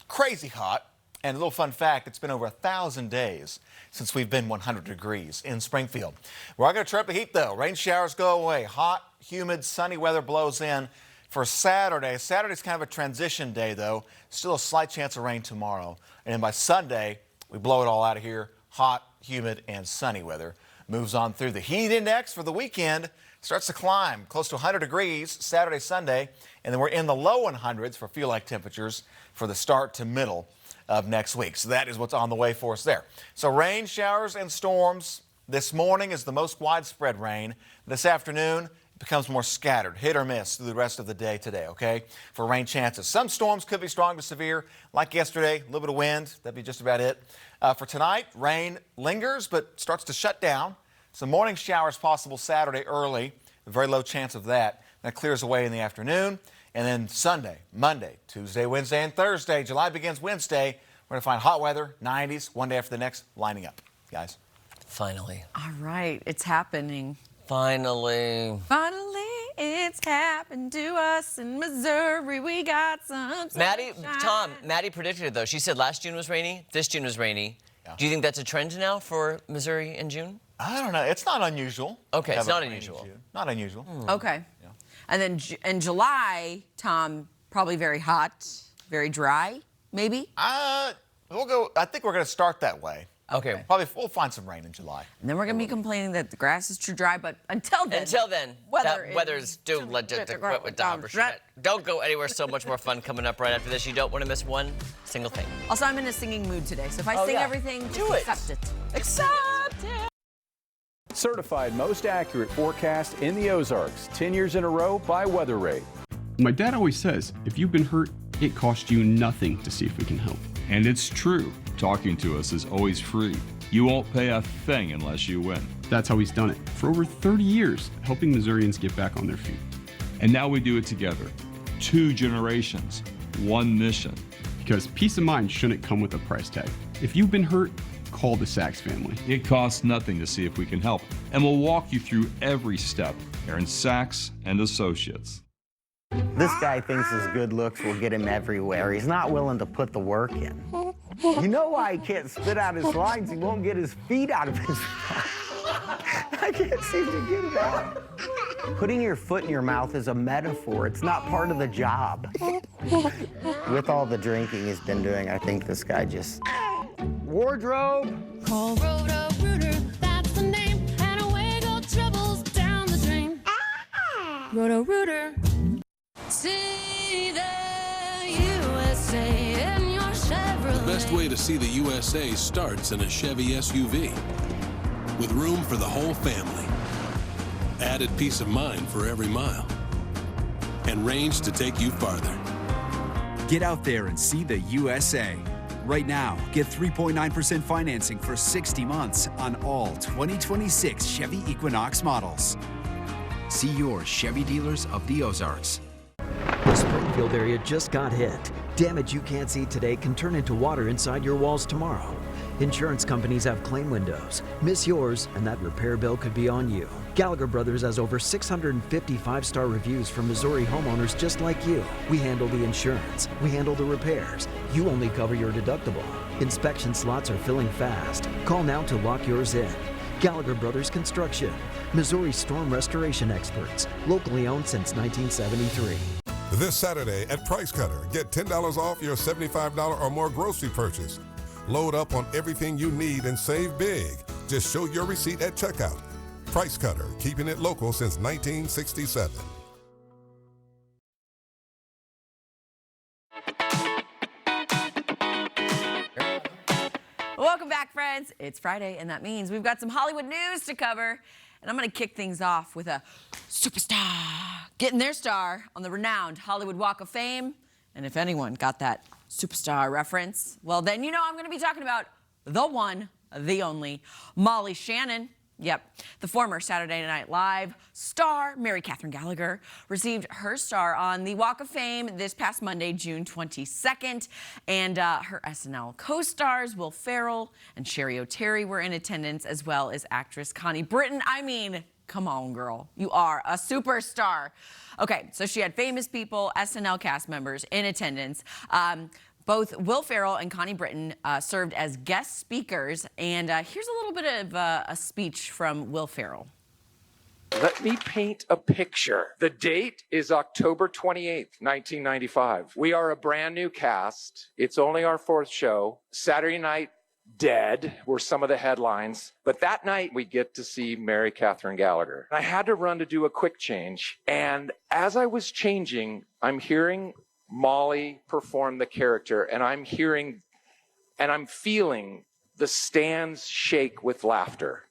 crazy hot. And a little fun fact, it's been over 1,000 days since we've been 100 degrees in Springfield. We're not going to trip the heat, though. Rain showers go away. Hot, humid, sunny weather blows in for Saturday. Saturday's kind of a transition day, though. Still a slight chance of rain tomorrow. And then by Sunday, we blow it all out of here. Hot, humid, and sunny weather moves on through. The heat index for the weekend starts to climb close to 100 degrees Saturday, Sunday, and then we're in the low 100s for feel-like temperatures for the start to middle of next week. So that is what's on the way for us there. So rain, showers, and storms This morning is the most widespread rain. This afternoon, it becomes more scattered, hit or miss through the rest of the day today, okay? For rain chances. Some storms could be strong to severe, like yesterday, a little bit of wind. That'd be just about it. For tonight, rain lingers but starts to shut down. Some morning showers possible Saturday early. A very low chance of that. That clears away in the afternoon. And then Sunday, Monday, Tuesday, Wednesday, and Thursday. July begins Wednesday. We're going to find hot weather, 90s, one day after the next, lining up, guys. Finally. All right, it's happening. Finally. Finally, it's happened to us in Missouri. We got some sunshine. Maddie predicted it, though. She said last June was rainy, this June was rainy. Yeah. Do you think that's a trend now for Missouri in June? I don't know. It's not unusual. Okay, it's not unusual. Not unusual. Okay. Yeah. And then in July, Tom, probably very hot, very dry, maybe? We'll go. I think we're going to start that way. Okay. Probably we'll find some rain in July. And then we're going to be complaining that the grass is too dry, but until then, weather's too legit to quit with Dom. Don't go anywhere. So much more fun coming up right after this. You don't want to miss one single thing. Also, I'm in a singing mood today, so if I sing everything, just accept it. Accept it. Certified most accurate forecast in the Ozarks, 10 years in a row by Weather Rate. My dad always says, if you've been hurt, it costs you nothing to see if we can help. And it's true. Talking to us is always free. You won't pay a thing unless you win. That's how he's done it for over 30 years, helping Missourians get back on their feet. And now we do it together. 2 generations, 1 mission. Because peace of mind shouldn't come with a price tag. If you've been hurt, call the Sachs family. It costs nothing to see if we can help. And we'll walk you through every step. Aaron Sachs and Associates. This guy thinks his good looks will get him everywhere. He's not willing to put the work in. You know why he can't spit out his lines? He won't get his feet out of his mouth. I can't seem to get it out. Putting your foot in your mouth is a metaphor. It's not part of the job. With all the drinking he's been doing, I think this guy just... Wardrobe! Call Roto-Rooter, that's the name, and away go troubles down the drain. Roto-Rooter. See the USA in your Chevrolet. The best way to see the USA starts in a Chevy SUV with room for the whole family, added peace of mind for every mile, and range to take you farther. Get out there and see the USA. Right now, get 3.9% financing for 60 months on all 2026 Chevy Equinox models. See your Chevy dealers of the Ozarks. The Springfield area just got hit. Damage you can't see today can turn into water inside your walls tomorrow. Insurance companies have claim windows. Miss yours, and that repair bill could be on you. Gallagher Brothers has over 650 5-star reviews from Missouri homeowners just like you. We handle the insurance. We handle the repairs. You only cover your deductible. Inspection slots are filling fast. Call now to lock yours in. Gallagher Brothers Construction, Missouri storm restoration experts, locally owned since 1973. This Saturday at Price Cutter, get $10 off your $75 or more grocery purchase. Load up on everything you need and save big. Just show your receipt at checkout. Price Cutter, keeping it local since 1967. Welcome back, friends. It's Friday, and that means we've got some Hollywood news to cover. And I'm going to kick things off with a superstar getting their star on the renowned Hollywood Walk of Fame. And if anyone got that superstar reference, well, then you know I'm going to be talking about the one, the only, Molly Shannon. Yep, the former Saturday Night Live star, Mary Catherine Gallagher, received her star on the Walk of Fame this past Monday, June 22nd. And her SNL co-stars, Will Ferrell and Sherry O'Terry, were in attendance, as well as actress Connie Britton. I mean, come on, girl. You are a superstar. Okay, so she had famous people, SNL cast members in attendance. Both Will Ferrell and Connie Britton served as guest speakers, and here's a little bit of a speech from Will Ferrell. Let me paint a picture. The date is October 28th, 1995. We are a brand new cast. It's only our 4th show. Saturday Night Dead were some of the headlines, but that night we get to see Mary Catherine Gallagher. I had to run to do a quick change, and as I was changing, I'm hearing Molly perform the character, and I'm hearing and I'm feeling the stands shake with laughter.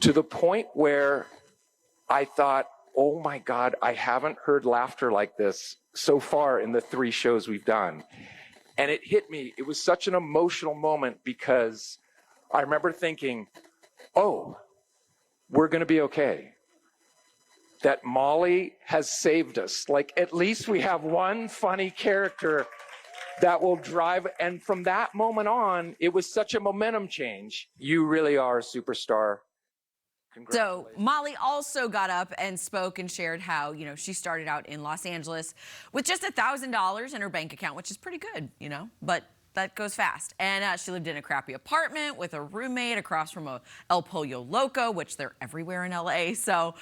to the point where I thought, oh my God, I haven't heard laughter like this so far in the 3 shows we've done. And it hit me. It was such an emotional moment because I remember thinking, oh, we're going to be okay. That Molly has saved us. Like, at least we have one funny character that will drive. And from that moment on, it was such a momentum change. You really are a superstar. So Molly also got up and spoke and shared how, she started out in Los Angeles with just $1,000 in her bank account, which is pretty good, but that goes fast. And she lived in a crappy apartment with a roommate across from a El Pollo Loco, which they're everywhere in LA. So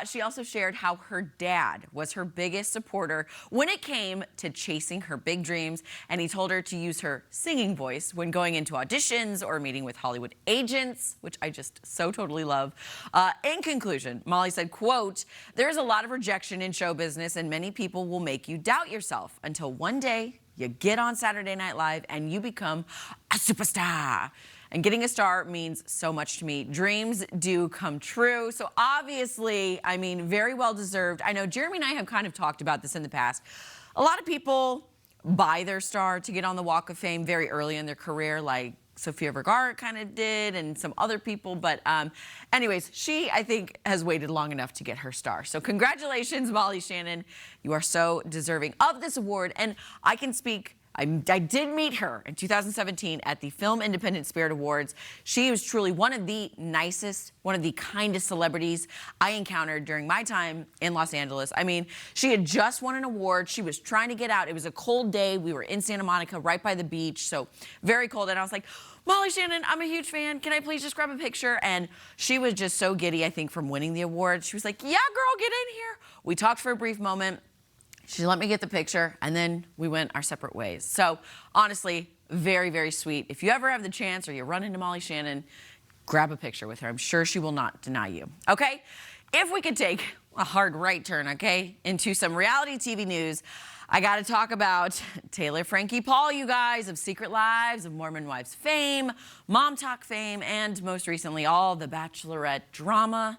she also shared how her dad was her biggest supporter when it came to chasing her big dreams. And he told her to use her singing voice when going into auditions or meeting with Hollywood agents, which I just so totally love. In conclusion, Molly said, quote, "There's a lot of rejection in show business and many people will make you doubt yourself until one day you get on Saturday Night Live and you become a superstar. And getting a star means so much to me. Dreams do come true." So obviously, very well deserved. I know Jeremy and I have kind of talked about this in the past. A lot of people buy their star to get on the Walk of Fame very early in their career, like Sofia Vergara kind of did and some other people. But anyways, she, I think, has waited long enough to get her star. So congratulations, Molly Shannon. You are so deserving of this award. And I can speak, I did meet her in 2017 at the Film Independent Spirit Awards. She was truly one of the nicest, one of the kindest celebrities I encountered during my time in Los Angeles. She had just won an award. She was trying to get out. It was a cold day. We were in Santa Monica, right by the beach, so very cold. And I was like, "Molly Shannon, I'm a huge fan. Can I please just grab a picture?" And she was just so giddy, I think, from winning the award. She was like, "Yeah, girl, get in here." We talked for a brief moment. She let me get the picture, and then we went our separate ways. So honestly, very, very sweet. If you ever have the chance or you run into Molly Shannon, grab a picture with her. I'm sure she will not deny you. Okay, if we could take a hard right turn, okay, into some reality TV news, I got to talk about Taylor Frankie Paul, you guys, of Secret Lives, of Mormon Wives fame, Mom Talk fame, and most recently, all the Bachelorette drama.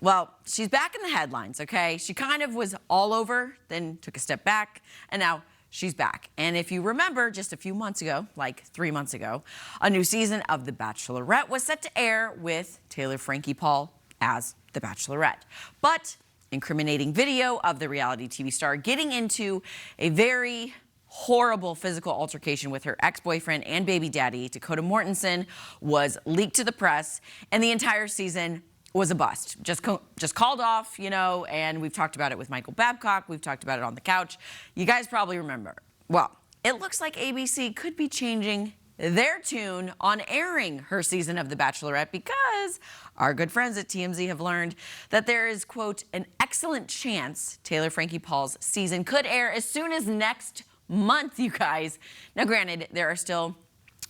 Well, she's back in the headlines, okay? She kind of was all over, then took a step back, and now she's back. And if you remember, just a few months ago, like 3 months ago, a new season of The Bachelorette was set to air with Taylor Frankie Paul as The Bachelorette. But incriminating video of the reality TV star getting into a very horrible physical altercation with her ex-boyfriend and baby daddy, Dakota Mortensen, was leaked to the press, and the entire season was a bust. Just called off, and we've talked about it with Michael Babcock. We've talked about it on the couch. You guys probably remember. Well, it looks like ABC could be changing their tune on airing her season of The Bachelorette because our good friends at TMZ have learned that there is, quote, an excellent chance Taylor Frankie Paul's season could air as soon as next month, you guys. Now, granted, there are still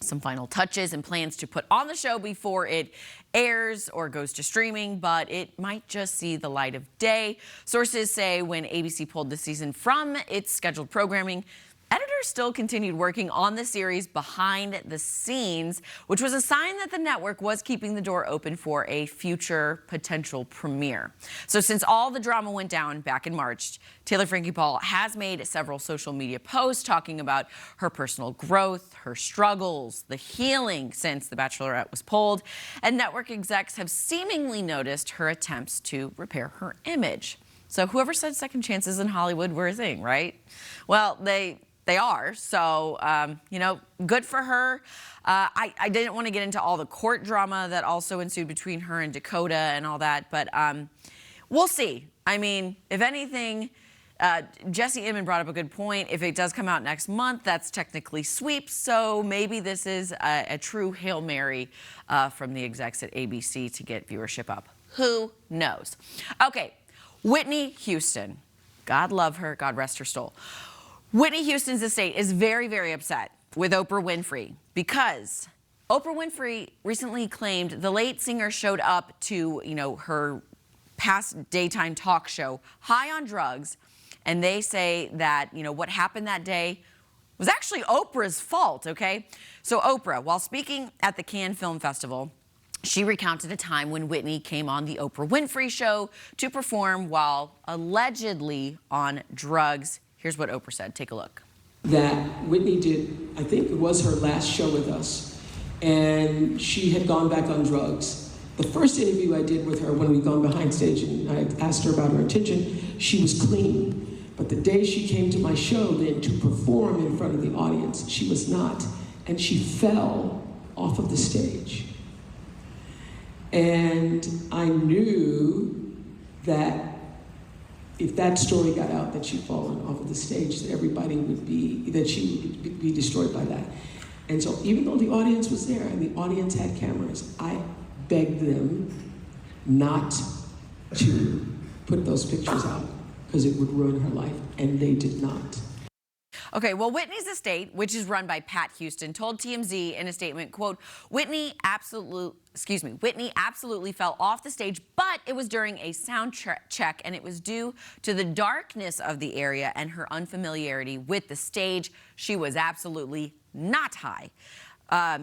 some final touches and plans to put on the show before it airs or goes to streaming, but it might just see the light of day. Sources say when ABC pulled the season from its scheduled programming, editors still continued working on the series behind the scenes, which was a sign that the network was keeping the door open for a future potential premiere. So since all the drama went down back in March, Taylor Frankie Paul has made several social media posts talking about her personal growth, her struggles, the healing since The Bachelorette was pulled, and network execs have seemingly noticed her attempts to repair her image. So whoever said second chances in Hollywood were a thing, right? Well, they are. So, good for her. I didn't want to get into all the court drama that also ensued between her and Dakota and all that, but we'll see. If anything, Jesse Inman brought up a good point. If it does come out next month, that's technically sweep. So maybe this is a true Hail Mary from the execs at ABC to get viewership up. Who knows? Okay, Whitney Houston. God love her. God rest her soul. Whitney Houston's estate is very, very upset with Oprah Winfrey because Oprah Winfrey recently claimed the late singer showed up to, her past daytime talk show high on drugs, and they say that, what happened that day was actually Oprah's fault, okay? So Oprah, while speaking at the Cannes Film Festival, She recounted a time when Whitney came on the Oprah Winfrey Show to perform while allegedly on drugs. Here's what Oprah said. Take a look. That Whitney did, I think it was her last show with us, and she had gone back on drugs. The first interview I did with her when we'd gone behind stage and I asked her about her intention, she was clean. But the day she came to my show then to perform in front of the audience, she was not. And she fell off of the stage. And I knew that if that story got out that she'd fallen off of the stage, that she would be destroyed by that. And so even though the audience was there and the audience had cameras, I begged them not to put those pictures out because it would ruin her life, and they did not. Okay, well, Whitney's estate, which is run by Pat Houston, told TMZ in a statement, quote, Whitney absolutely fell off the stage, but it was during a sound check, and it was due to the darkness of the area and her unfamiliarity with the stage. She was absolutely not high.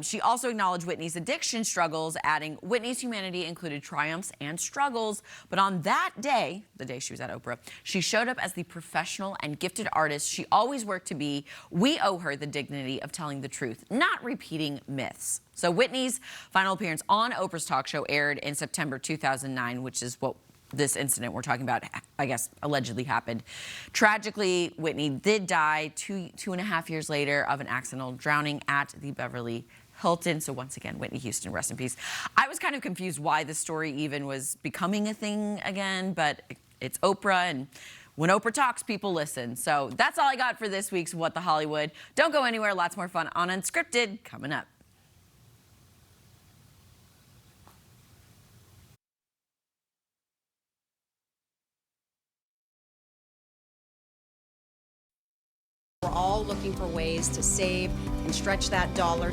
She also acknowledged Whitney's addiction struggles, adding, Whitney's humanity included triumphs and struggles, but on that day, the day she was at Oprah, she showed up as the professional and gifted artist she always worked to be. We owe her the dignity of telling the truth, not repeating myths. So Whitney's final appearance on Oprah's talk show aired in September 2009, which is what this incident we're talking about, I guess, allegedly happened. Tragically, Whitney did die two and a half years later of an accidental drowning at the Beverly Hilton. So once again, Whitney Houston, rest in peace. I was kind of confused why this story even was becoming a thing again, but it's Oprah, and when Oprah talks, people listen. So that's all I got for this week's What the Hollywood. Don't go anywhere. Lots more fun on Unscripted coming up. We're all looking for ways to save and stretch that dollar.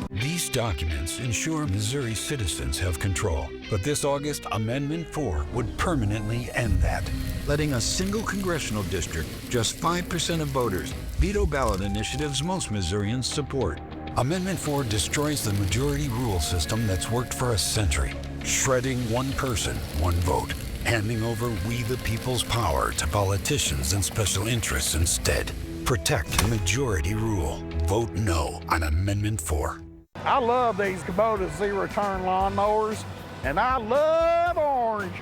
These documents ensure Missouri citizens have control. But this August, Amendment 4 would permanently end that, letting a single congressional district, just 5% of voters, veto ballot initiatives most Missourians support. Amendment 4 destroys the majority rule system that's worked for a century, shredding one person, one vote, handing over we the people's power to politicians and special interests instead. Protect majority rule. Vote no on Amendment 4. I love these Kubota zero-turn lawnmowers, and I love orange.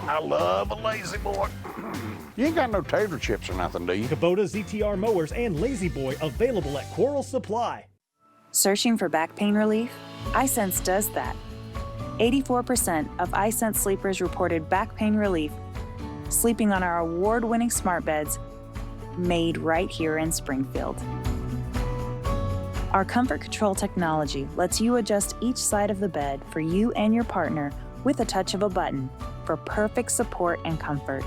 I love a Lazy Boy. You ain't got no tater chips or nothing, do you? Kubota ZTR mowers and Lazy Boy available at Coral Supply. Searching for back pain relief? iSense does that. 84% of iSense sleepers reported back pain relief, sleeping on our award-winning smart beds, made right here in Springfield. Our Comfort Control technology lets you adjust each side of the bed for you and your partner with a touch of a button for perfect support and comfort.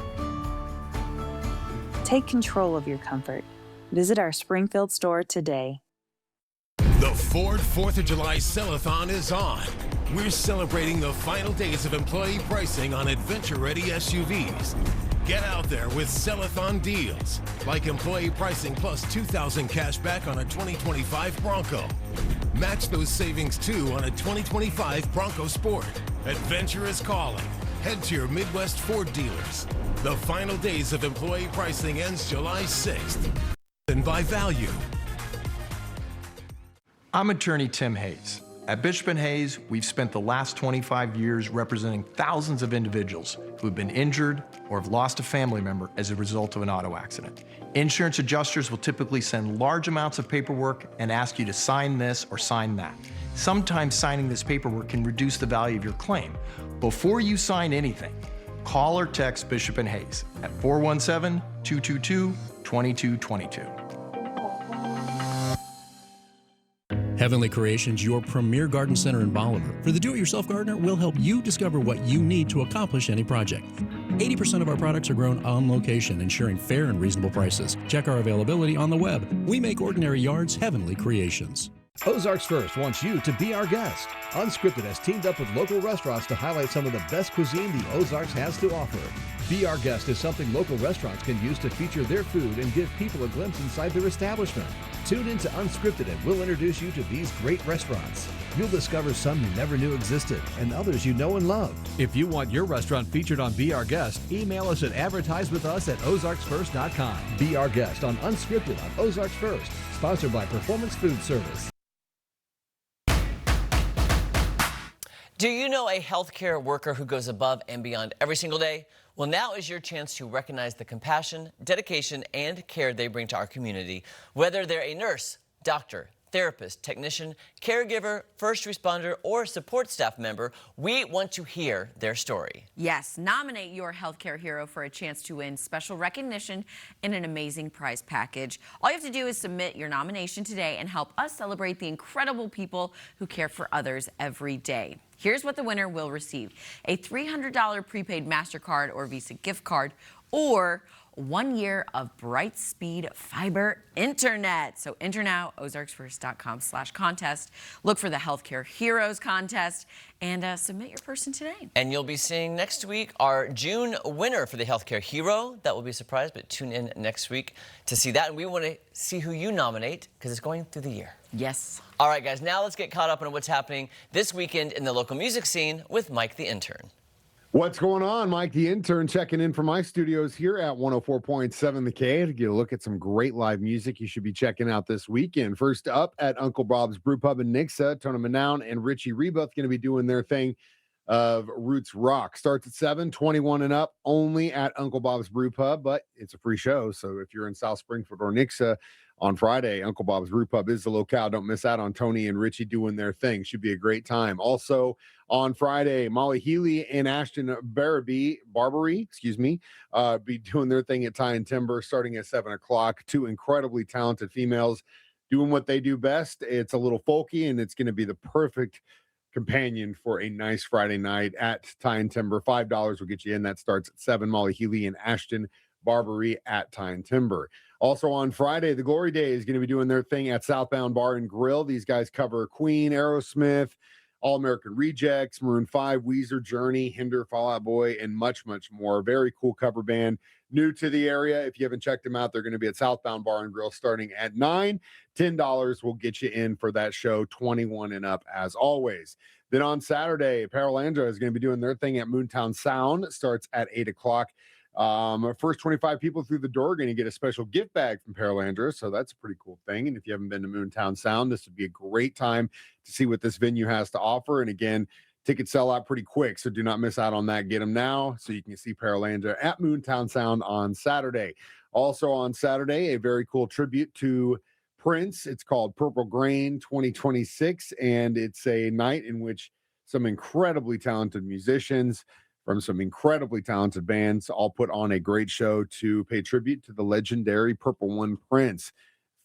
Take control of your comfort. Visit our Springfield store today. The Ford 4th of July Sell-a-thon is on. We're celebrating the final days of employee pricing on adventure-ready SUVs. Get out there with Sell-a-thon deals, like employee pricing plus $2,000 cash back on a 2025 Bronco. Match those savings too on a 2025 Bronco Sport. Adventure is calling. Head to your Midwest Ford dealers. The final days of employee pricing ends July 6th. And by value. I'm attorney Tim Hayes. At Bishop & Hayes, we've spent the last 25 years representing thousands of individuals who have been injured or have lost a family member as a result of an auto accident. Insurance adjusters will typically send large amounts of paperwork and ask you to sign this or sign that. Sometimes signing this paperwork can reduce the value of your claim. Before you sign anything, call or text Bishop & Hayes at 417-222-2222. Heavenly Creations, your premier garden center in Bolivar. For the do-it-yourself gardener, we'll help you discover what you need to accomplish any project. 80% of our products are grown on location, ensuring fair and reasonable prices. Check our availability on the web. We make ordinary yards heavenly creations. Ozarks First wants you to be our guest. Unscripted has teamed up with local restaurants to highlight some of the best cuisine the Ozarks has to offer. Be Our Guest is something local restaurants can use to feature their food and give people a glimpse inside their establishment. Tune into Unscripted and we'll introduce you to these great restaurants. You'll discover some you never knew existed and others you know and love. If you want your restaurant featured on Be Our Guest, email us at advertisewithus@ozarksfirst.com. Be Our Guest on Unscripted on Ozarks First, sponsored by Performance Food Service. Do you know a healthcare worker who goes above and beyond every single day? Well, now is your chance to recognize the compassion, dedication, and care they bring to our community. Whether they're a nurse, doctor, therapist, technician, caregiver, first responder, or support staff member, we want to hear their story. Yes, nominate your healthcare hero for a chance to win special recognition and an amazing prize package. All you have to do is submit your nomination today and help us celebrate the incredible people who care for others every day. Here's what the winner will receive: a $300 prepaid MasterCard or Visa gift card, or 1 year of Brightspeed fiber internet. So enter now, ozarksfirst.com/contest. Look for the Healthcare Heroes contest and submit your person today. And you'll be seeing next week our June winner for the Healthcare Hero. That will be a surprise, but tune in next week to see that. And we want to see who you nominate because it's going through the year. Yes. All right, guys, now let's get caught up on what's happening this weekend in the local music scene with Mike the Intern. What's going on? Mike the Intern checking in from my studios here at 104.7 The K to get a look at some great live music you should be checking out this weekend. First up at Uncle Bob's Brew Pub in Nixa, Tona Manown and Richie Reboth going to be doing their thing of Roots Rock. Starts at 7, 21 and up, only at Uncle Bob's Brew Pub, but it's a free show. So if you're in South Springfield or Nixa on Friday, Uncle Bob's Brew Pub is the locale. Don't miss out on Tony and Richie doing their thing. Should be a great time. Also on Friday, Molly Healy and Ashton Barbary, be doing their thing at Tie and Timber starting at 7 o'clock. Two incredibly talented females doing what they do best. It's a little folky, and it's going to be the perfect companion for a nice Friday night at Tie and Timber. $5 will get you in. That starts at 7. Molly Healy and Ashton Barbary at Tie and Timber. Also on Friday, the Glory Day is going to be doing their thing at Southbound Bar and Grill. These guys cover Queen, Aerosmith, All-American Rejects, Maroon 5, Weezer, Journey, Hinder, Fall Out Boy, and much, much more. Very cool cover band. New to the area. If you haven't checked them out, they're going to be at Southbound Bar and Grill starting at 9. $10 will get you in for that show, 21 and up as always. Then on Saturday, Paralandra is going to be doing their thing at Moontown Sound. Starts at 8 o'clock. First 25 people through the door are going to get a special gift bag from Paralandra, so that's a pretty cool thing. And if you haven't been to Moontown Sound, this would be a great time to see what this venue has to offer. And again, tickets sell out pretty quick, so do not miss out on that. Get them now so you can see Paralandra at Moontown Sound on Saturday. Also on Saturday, a very cool tribute to Prince. It's called Purple Grain 2026, and it's a night in which some incredibly talented musicians from some incredibly talented bands all put on a great show to pay tribute to the legendary Purple One Prince,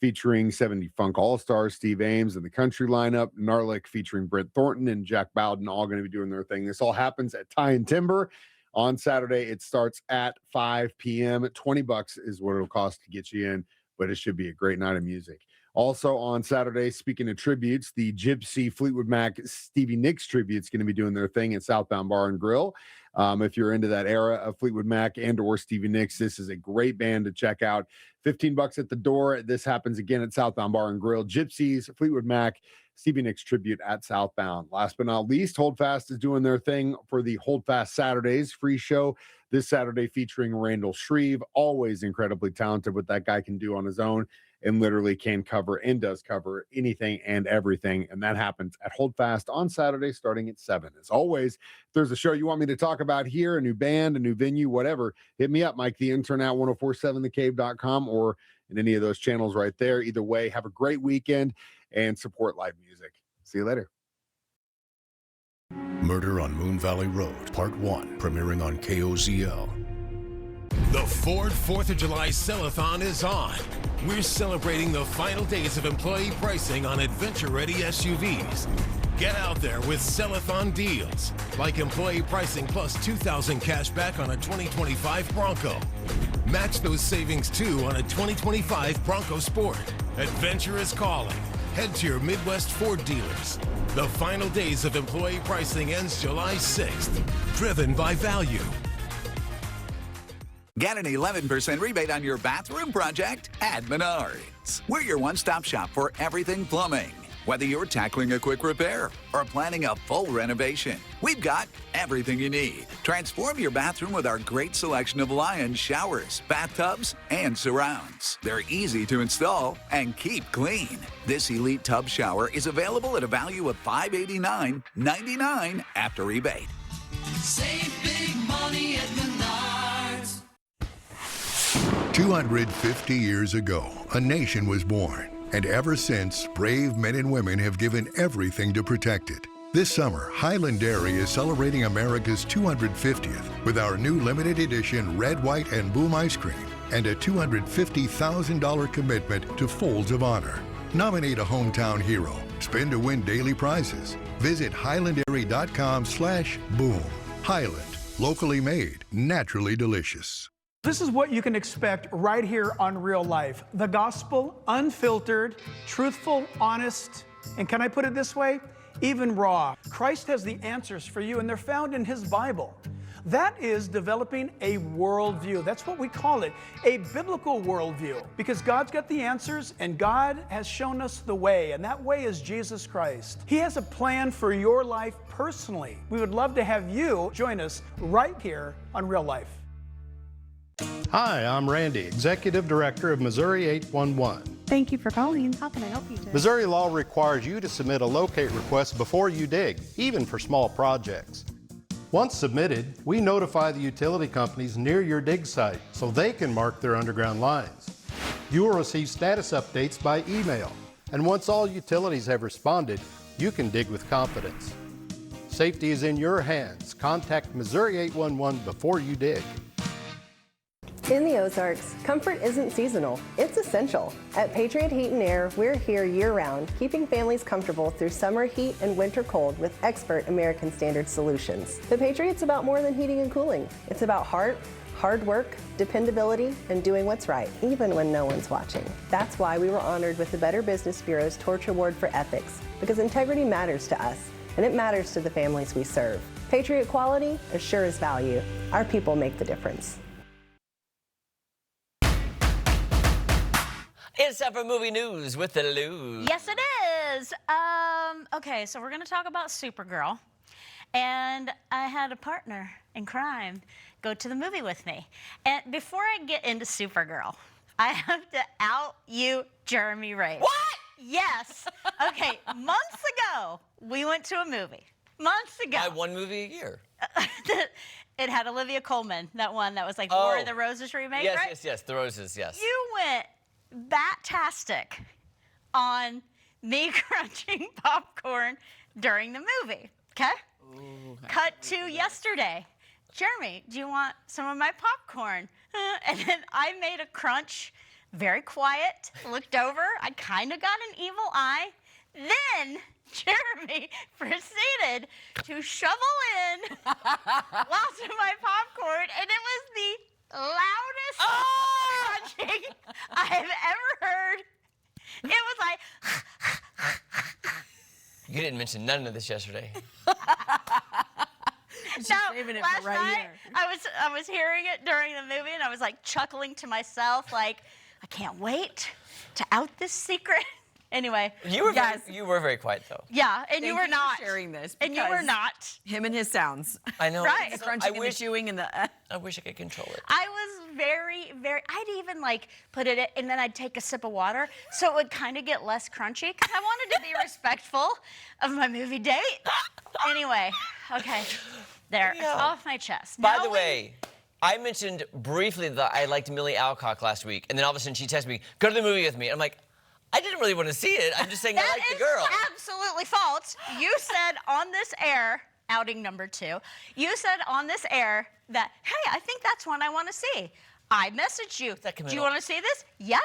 featuring 70 Funk All-Stars, Steve Ames and the country lineup, Narlick featuring Brent Thornton and Jack Bowden, all going to be doing their thing. This all happens at Tie and Timber on Saturday. It starts at 5 p.m. $20 is what it'll cost to get you in, but it should be a great night of music. Also on Saturday, speaking of tributes, the Gypsy Fleetwood Mac Stevie Nicks tribute is going to be doing their thing at Southbound Bar and Grill. If you're into that era of Fleetwood Mac and or Stevie Nicks, this is a great band to check out. $15 at the door. This happens again at Southbound Bar and Grill. Gypsies, Fleetwood Mac, Stevie Nicks tribute at Southbound. Last but not least, Holdfast is doing their thing for the Holdfast Saturdays free show this Saturday featuring Randall Shreve. Always incredibly talented. What that guy can do on his own, and literally can cover and does cover anything and everything. And that happens at Holdfast on Saturday starting at 7. As always, if there's a show you want me to talk about here, a new band, a new venue, whatever, hit me up, Mike the Intern at 1047thecave.com or in any of those channels right there. Either way, have a great weekend and support live music. See you later. Murder on Moon Valley Road, Part 1, premiering on KOZL. The Ford 4th of July Sell-a-thon is on. We're celebrating the final days of employee pricing on adventure-ready SUVs. Get out there with Sell-a-thon deals, like employee pricing plus $2,000 cash back on a 2025 Bronco. Match those savings too on a 2025 Bronco Sport. Adventure is calling. Head to your Midwest Ford dealers. The final days of employee pricing ends July 6th. Driven by value. Get an 11% rebate on your bathroom project at Menards. We're your one-stop shop for everything plumbing. Whether you're tackling a quick repair or planning a full renovation, we've got everything you need. Transform your bathroom with our great selection of Lion showers, bathtubs, and surrounds. They're easy to install and keep clean. This elite tub shower is available at a value of $589.99 after rebate. Save big money at Menards. 250 years ago, a nation was born. And ever since, brave men and women have given everything to protect it. This summer, Highland Dairy is celebrating America's 250th with our new limited edition Red, White, and Boom ice cream and a $250,000 commitment to Folds of Honor. Nominate a hometown hero. Spin to win daily prizes. Visit highlanddairy.com/boom. Highland, locally made, naturally delicious. This is what you can expect right here on Real Life. The gospel, unfiltered, truthful, honest, and can I put it this way? Even raw. Christ has the answers for you, and they're found in His Bible. That is developing a worldview. That's what we call it, a biblical worldview, because God's got the answers, and God has shown us the way, and that way is Jesus Christ. He has a plan for your life personally. We would love to have you join us right here on Real Life. Hi, I'm Randy, Executive Director of Missouri 811. Thank you for calling. How can I help you today? Missouri law requires you to submit a locate request before you dig, even for small projects. Once submitted, we notify the utility companies near your dig site so they can mark their underground lines. You will receive status updates by email, and once all utilities have responded, you can dig with confidence. Safety is in your hands. Contact Missouri 811 before you dig. In the Ozarks, comfort isn't seasonal, it's essential. At Patriot Heat and Air, we're here year-round, keeping families comfortable through summer heat and winter cold with expert American Standard solutions. The Patriot's about more than heating and cooling. It's about heart, hard work, dependability, and doing what's right, even when no one's watching. That's why we were honored with the Better Business Bureau's Torch Award for Ethics, because integrity matters to us, and it matters to the families we serve. Patriot quality as sure as value. Our people make the difference. It's time for movie news with the Lou. Yes, it is. Okay, so we're going to talk about Supergirl. And I had a partner in crime go to the movie with me. And before I get into Supergirl, I have to out you Jeremy Ray. What? Yes. Okay, months ago, we went to a movie. Months ago. By one movie a year. It had Olivia Colman, that one that was like War of the Roses remake, yes, right? Yes, The Roses, yes. You went bat-tastic on me crunching popcorn during the movie, okay? Ooh, Cut to yesterday. Jeremy, do you want some of my popcorn? And then I made a crunch, very quiet, looked over, I kind of got an evil eye. Then Jeremy proceeded to shovel in lots of my popcorn, and it was the loudest crunching I have ever heard. It was like... You didn't mention none of this yesterday. Last night, I was hearing it during the movie, and I was like chuckling to myself, like, I can't wait to out this secret. Anyway, You were very quiet, though. yeah, and you Thank were not for sharing this. and you were because not. Him and his sounds. I know. Right. The crunching and the chewing and the. I wish I could control it. I was very, I'd even like put it in, and then I'd take a sip of water so it would kind of get less crunchy because I wanted to be respectful of my movie date. Anyway, okay, there, it's off my chest. By the way, I mentioned briefly that I liked Millie Alcock last week, and then all of a sudden she texted me, go to the movie with me. I'm like, I didn't really want to see it. I'm just saying I like the girl. That is absolutely false. You said on this air, outing number 2, you said on this air that, hey, I think that's one I want to see. I messaged you. Do you want to see this? Yeah.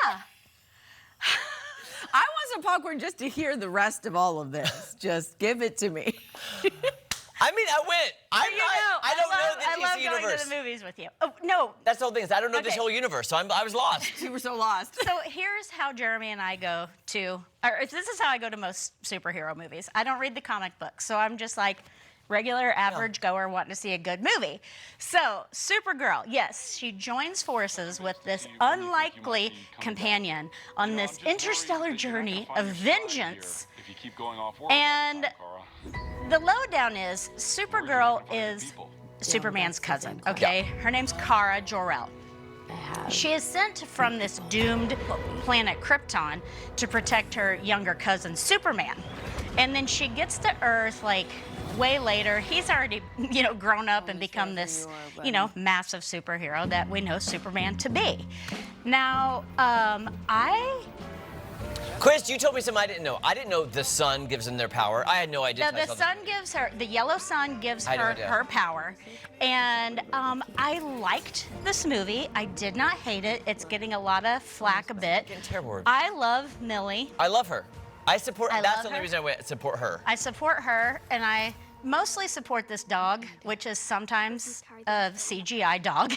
I want some popcorn just to hear the rest of all of this. Just give it to me. I mean, I went. I don't know the DC I love universe. going to the movies with you. Oh, no. That's the whole thing. Is I don't know this Okay. whole universe, so I was lost. You were so lost. So here's how Jeremy and I go to, or this is how I go to most superhero movies. I don't read the comic books, so I'm just like regular average goer wanting to see a good movie. So Supergirl, yes, she joins forces with this unlikely companion on this interstellar journey of vengeance. And the lowdown is Supergirl is Superman's cousin, okay? Her name's Kara Jor-El. She is sent from this doomed planet Krypton to protect her younger cousin Superman. And then she gets to Earth like way later. He's already, grown up and become this, massive superhero that we know Superman to be. Now, Chris, you told me something I didn't know. I didn't know the sun gives them their power. I had no idea. No, the yellow sun gives her her power. And I liked this movie. I did not hate it. It's getting a lot of flack a bit. I love Millie. I love her. That's the only reason I support her. I support her, and I mostly support this dog, which is sometimes a CGI dog.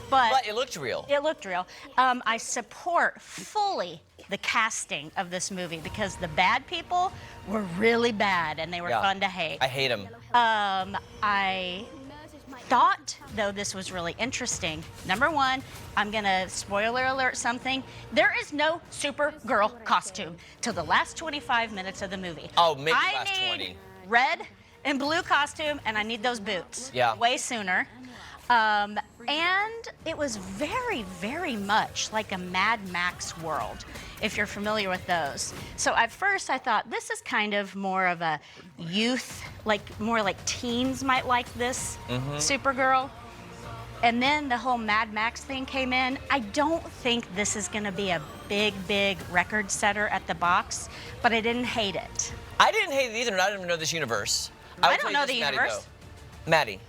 But it looked real. It looked real. I support fully the casting of this movie because the bad people were really bad and they were fun to hate. I hate them. I thought, though, this was really interesting. Number one, I'm gonna spoiler alert something. There is no Supergirl costume till the last 25 minutes of the movie. Oh, maybe I last need 20. red and blue costume, and I need those boots. Yeah. Way sooner. And it was very, very much like a Mad Max world, if you're familiar with those. So at first I thought this is kind of more of a youth, more like teens might like this Supergirl. And then the whole Mad Max thing came in. I don't think this is gonna be a big, big record setter at the box, but I didn't hate it. I didn't hate it either, and I don't even know this universe. I don't know the universe. Maddie,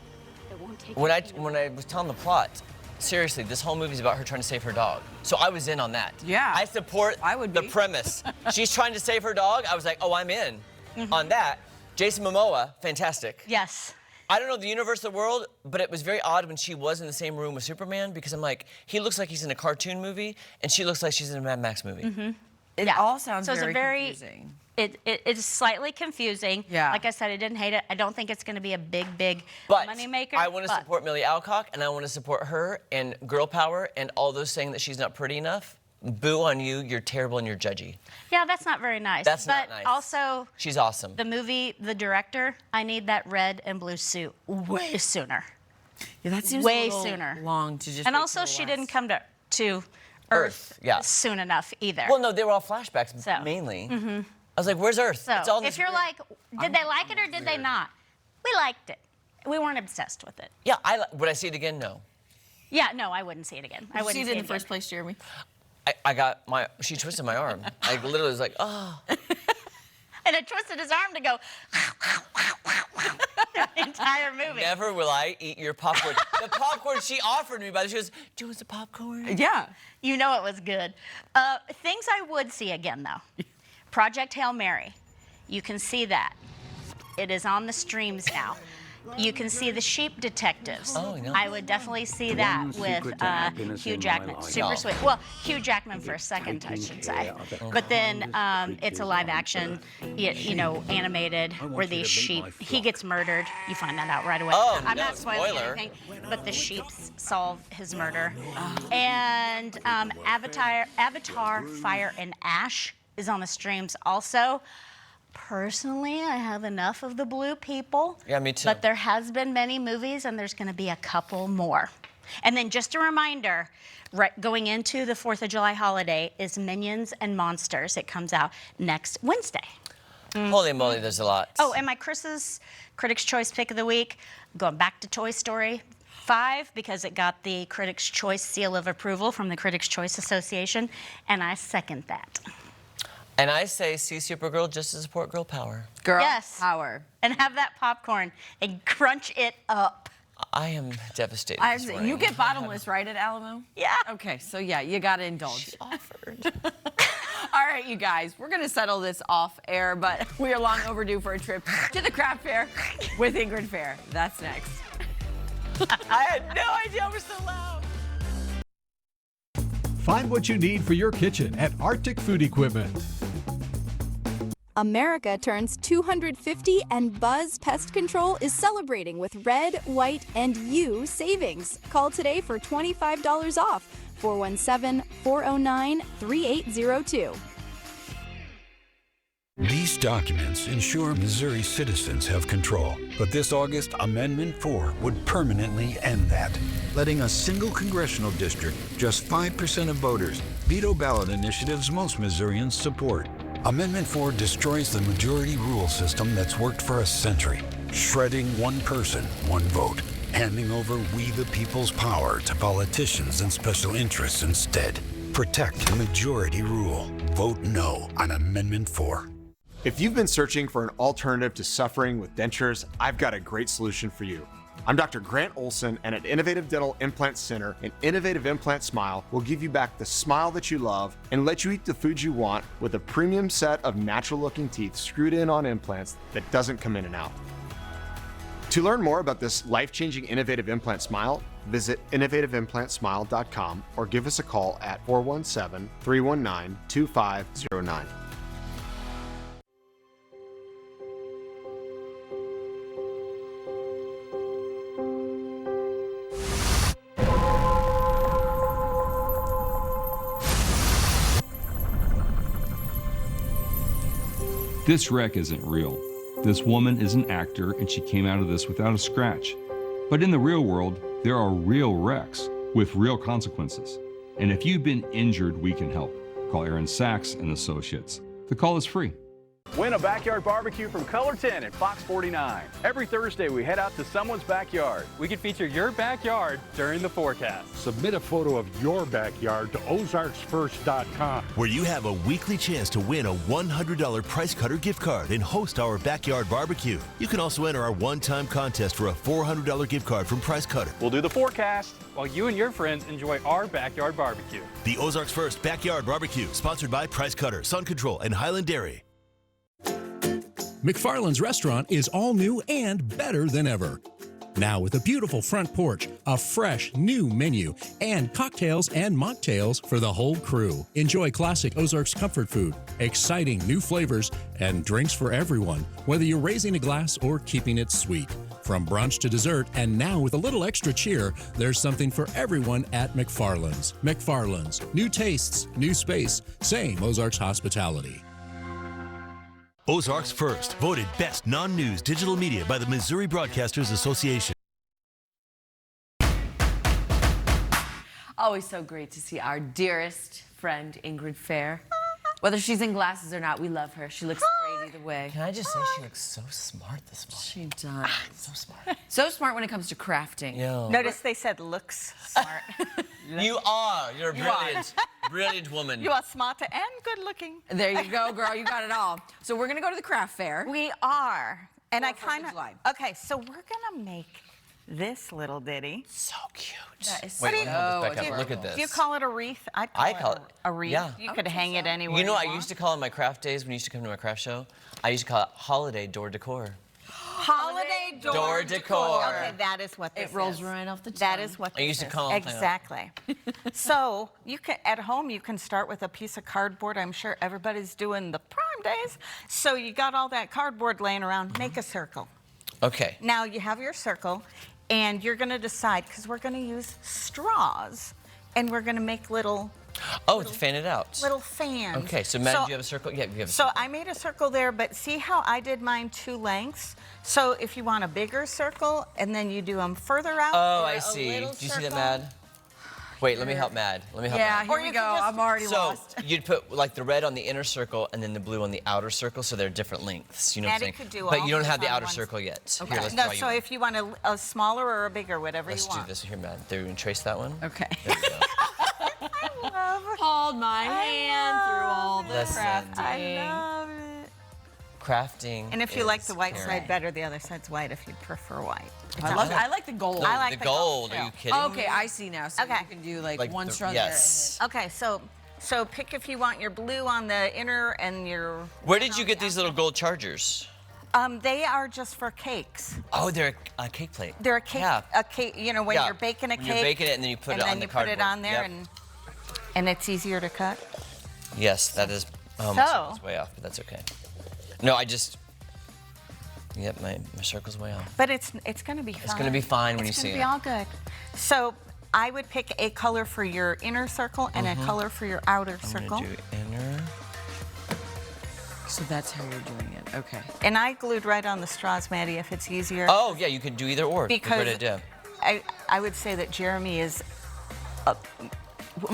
when I was telling the plot, seriously, this whole movie's about her trying to save her dog. So I was in on that. Yeah. I support the premise. She's trying to save her dog. I was like, oh, I'm in on that. Jason Momoa, fantastic. Yes. I don't know the universe of the world, but it was very odd when she was in the same room with Superman because I'm like, he looks like he's in a cartoon movie, and she looks like she's in a Mad Max movie. It all sounds it's very confusing. It's slightly confusing. Yeah. Like I said, I didn't hate it. I don't think it's going to be a big But moneymaker. I want to support Millie Alcock, and I want to support her and girl power and all those saying that she's not pretty enough. Boo on you, you're terrible and you're judgy. Yeah, that's not very nice. That's not nice. But also, she's awesome. The movie, the director, I need that red and blue suit way sooner. Yeah, that seems way a little sooner. long to just. And also, she didn't come to Earth soon enough either. Well, no, they were all flashbacks mainly. I was like, where's Earth? So, it's all if you're like, did they like it or did they not? We liked it. We weren't obsessed with it. Yeah, would I see it again? No. Yeah, no, I wouldn't see it again. I wouldn't see it in the first again. place, Jeremy. She twisted my arm. I literally was like, oh. And it twisted his arm to go the entire movie. Never will I eat your popcorn. The popcorn she offered me, by the way, she goes, do you want some popcorn? Yeah. You know it was good. Things I would see again, though. Project Hail Mary. You can see that. It is on the streams now. You can see the Sheep Detectives. Oh, no. I would definitely see that with Hugh Jackman. Super sweet. Well, Hugh Jackman for a second, I should say. But then it's a live action, animated, where these sheep, he gets murdered. You find that out right away. Oh, I'm no, not spoiling spoiler. anything, but the sheep solve his murder. And Avatar Fire and Ash is on the streams also. Personally, I have enough of the blue people. Yeah, me too. But there has been many movies, and there's going to be a couple more. And then just a reminder, going into the 4th of July holiday is Minions and Monsters. It comes out next Wednesday. Holy moly, there's a lot. Oh, and my Critics' Choice Pick of the Week, going back to Toy Story 5 because it got the Critics' Choice seal of approval from the Critics' Choice Association, and I second that. And I say see Supergirl just to support girl power. Girl power. And have that popcorn and crunch it up. I am devastated. You get bottomless, right, at Alamo? Yeah. Okay, so yeah, you got to indulge. She offered. All right, you guys, we're going to settle this off air, but we are long overdue for a trip to the craft fair with Ingrid Fair. That's next. I had no idea we're so loud. Find what you need for your kitchen at Arctic Food Equipment. America turns 250 and Buzz Pest Control is celebrating with red, white, and U savings. Call today for $25 off. 417-409-3802. These documents ensure Missouri citizens have control. But this August, Amendment 4 would permanently end that, letting a single congressional district, just 5% of voters, veto ballot initiatives most Missourians support. Amendment 4 destroys the majority rule system that's worked for a century, shredding one person, one vote, handing over we the people's power to politicians and special interests instead. Protect majority rule. Vote no on Amendment 4. If you've been searching for an alternative to suffering with dentures, I've got a great solution for you. I'm Dr. Grant Olson, and at Innovative Dental Implant Center, an Innovative Implant Smile will give you back the smile that you love and let you eat the foods you want with a premium set of natural-looking teeth screwed in on implants that doesn't come in and out. To learn more about this life-changing Innovative Implant Smile, visit innovativeimplantsmile.com or give us a call at 417-319-2509. This wreck isn't real. This woman is an actor and she came out of this without a scratch. But in the real world, there are real wrecks with real consequences. And if you've been injured, we can help. Call Aaron Sachs and Associates. The call is free. Win a backyard barbecue from Color 10 at Fox 49. Every Thursday, we head out to someone's backyard. We can feature your backyard during the forecast. Submit a photo of your backyard to ozarksfirst.com, where you have a weekly chance to win a $100 Price Cutter gift card and host our backyard barbecue. You can also enter our one-time contest for a $400 gift card from Price Cutter. We'll do the forecast while you and your friends enjoy our backyard barbecue. The Ozarks First Backyard Barbecue, sponsored by Price Cutter, Sun Control, and Highland Dairy. McFarland's restaurant is all new and better than ever. Now with a beautiful front porch, a fresh new menu, and cocktails and mocktails for the whole crew. Enjoy classic Ozarks comfort food, exciting new flavors, and drinks for everyone, whether you're raising a glass or keeping it sweet. From brunch to dessert, and now with a little extra cheer, there's something for everyone at McFarland's. McFarland's, new tastes, new space, same Ozarks hospitality. Ozarks First, voted best non-news digital media by the Missouri Broadcasters Association. Always so great to see our dearest friend, Ingrid Fair. Whether she's in glasses or not, we love her. She looks great either way. Can I just say she looks so smart this morning? She does. So smart. So smart when it comes to crafting. Yeah. Notice they said looks smart. You are. You're a brilliant, brilliant woman. You are smart and good looking. There you go, girl. You got it all. So we're going to go to the craft fair. We are. And I kind of, July. okay, so we're going to make this little ditty. So cute. That is Wait, so let me hold this back up. Look at this. Do you call it a wreath? I call it a wreath. Yeah. You could hang it anywhere. You know, you I used to call it my craft days when you used to come to my craft show. I used to call it holiday door decor. Holiday door decor. Okay, that is what this is. It rolls right off the tongue. That is what this I used to is. call them Exactly. So you can, at home, you can start with a piece of cardboard. I'm sure everybody's doing the prime days. So you got all that cardboard laying around. Make a circle. Okay. Now you have your circle, and you're going to decide, because we're going to use straws, and we're going to make little... Oh, to fan it out. Little fans. Okay, so Matt, do you have a circle? Yeah, you have a So circle. I made a circle there, but see how I did mine 2 lengths? So if you want a bigger circle, and then you do them further out. Oh, or I a see. little Do you see that, circle. Mad? Wait, let me help Mad. Let me help Mad. Here we go. I'm already lost. So you'd put like the red on the inner circle and then the blue on the outer circle, so they're different lengths. You know what I'm Maddie saying? could do But all you don't those have the on outer one. circle yet. Okay. Here, let's No, draw you so one. if you want a smaller or a bigger, whatever Let's you want. do this. Here, Mad. There, you can trace that one. Okay. There we go. Hold my hand through all the Listen. crafting. I love it. Crafting. And if you like is the white caring. side better, the other side's white if you prefer white. I like the gold. The, I like the the gold. gold, Are you too. kidding? Okay, I see now. So Okay. you can do like Like one the- straw yes. Okay, so So pick if you want your blue on the inner and your... Where did you get these little gold chargers? They are just for cakes. Oh, they're a cake plate. They're a cake, Yeah. you know, when Yeah. you're baking a When cake. you're baking it and then you put it on the cardboard. And then you put it on there Yep. and it's easier to cut. Yes, that is. Oh, my circle's way off, but that's okay. No, I just. Yep, my circle's way off. But it's going to be fine. It's going to be fine when you see It's it. going to be all good. So I would pick a color for your inner circle and a color for your outer circle. I'm going to do inner. So that's how you're doing it. Okay. And I glued right on the straws, Maddie, if it's easier. Oh, yeah, you could do either or. Because Great idea. I would say that Jeremy is I'm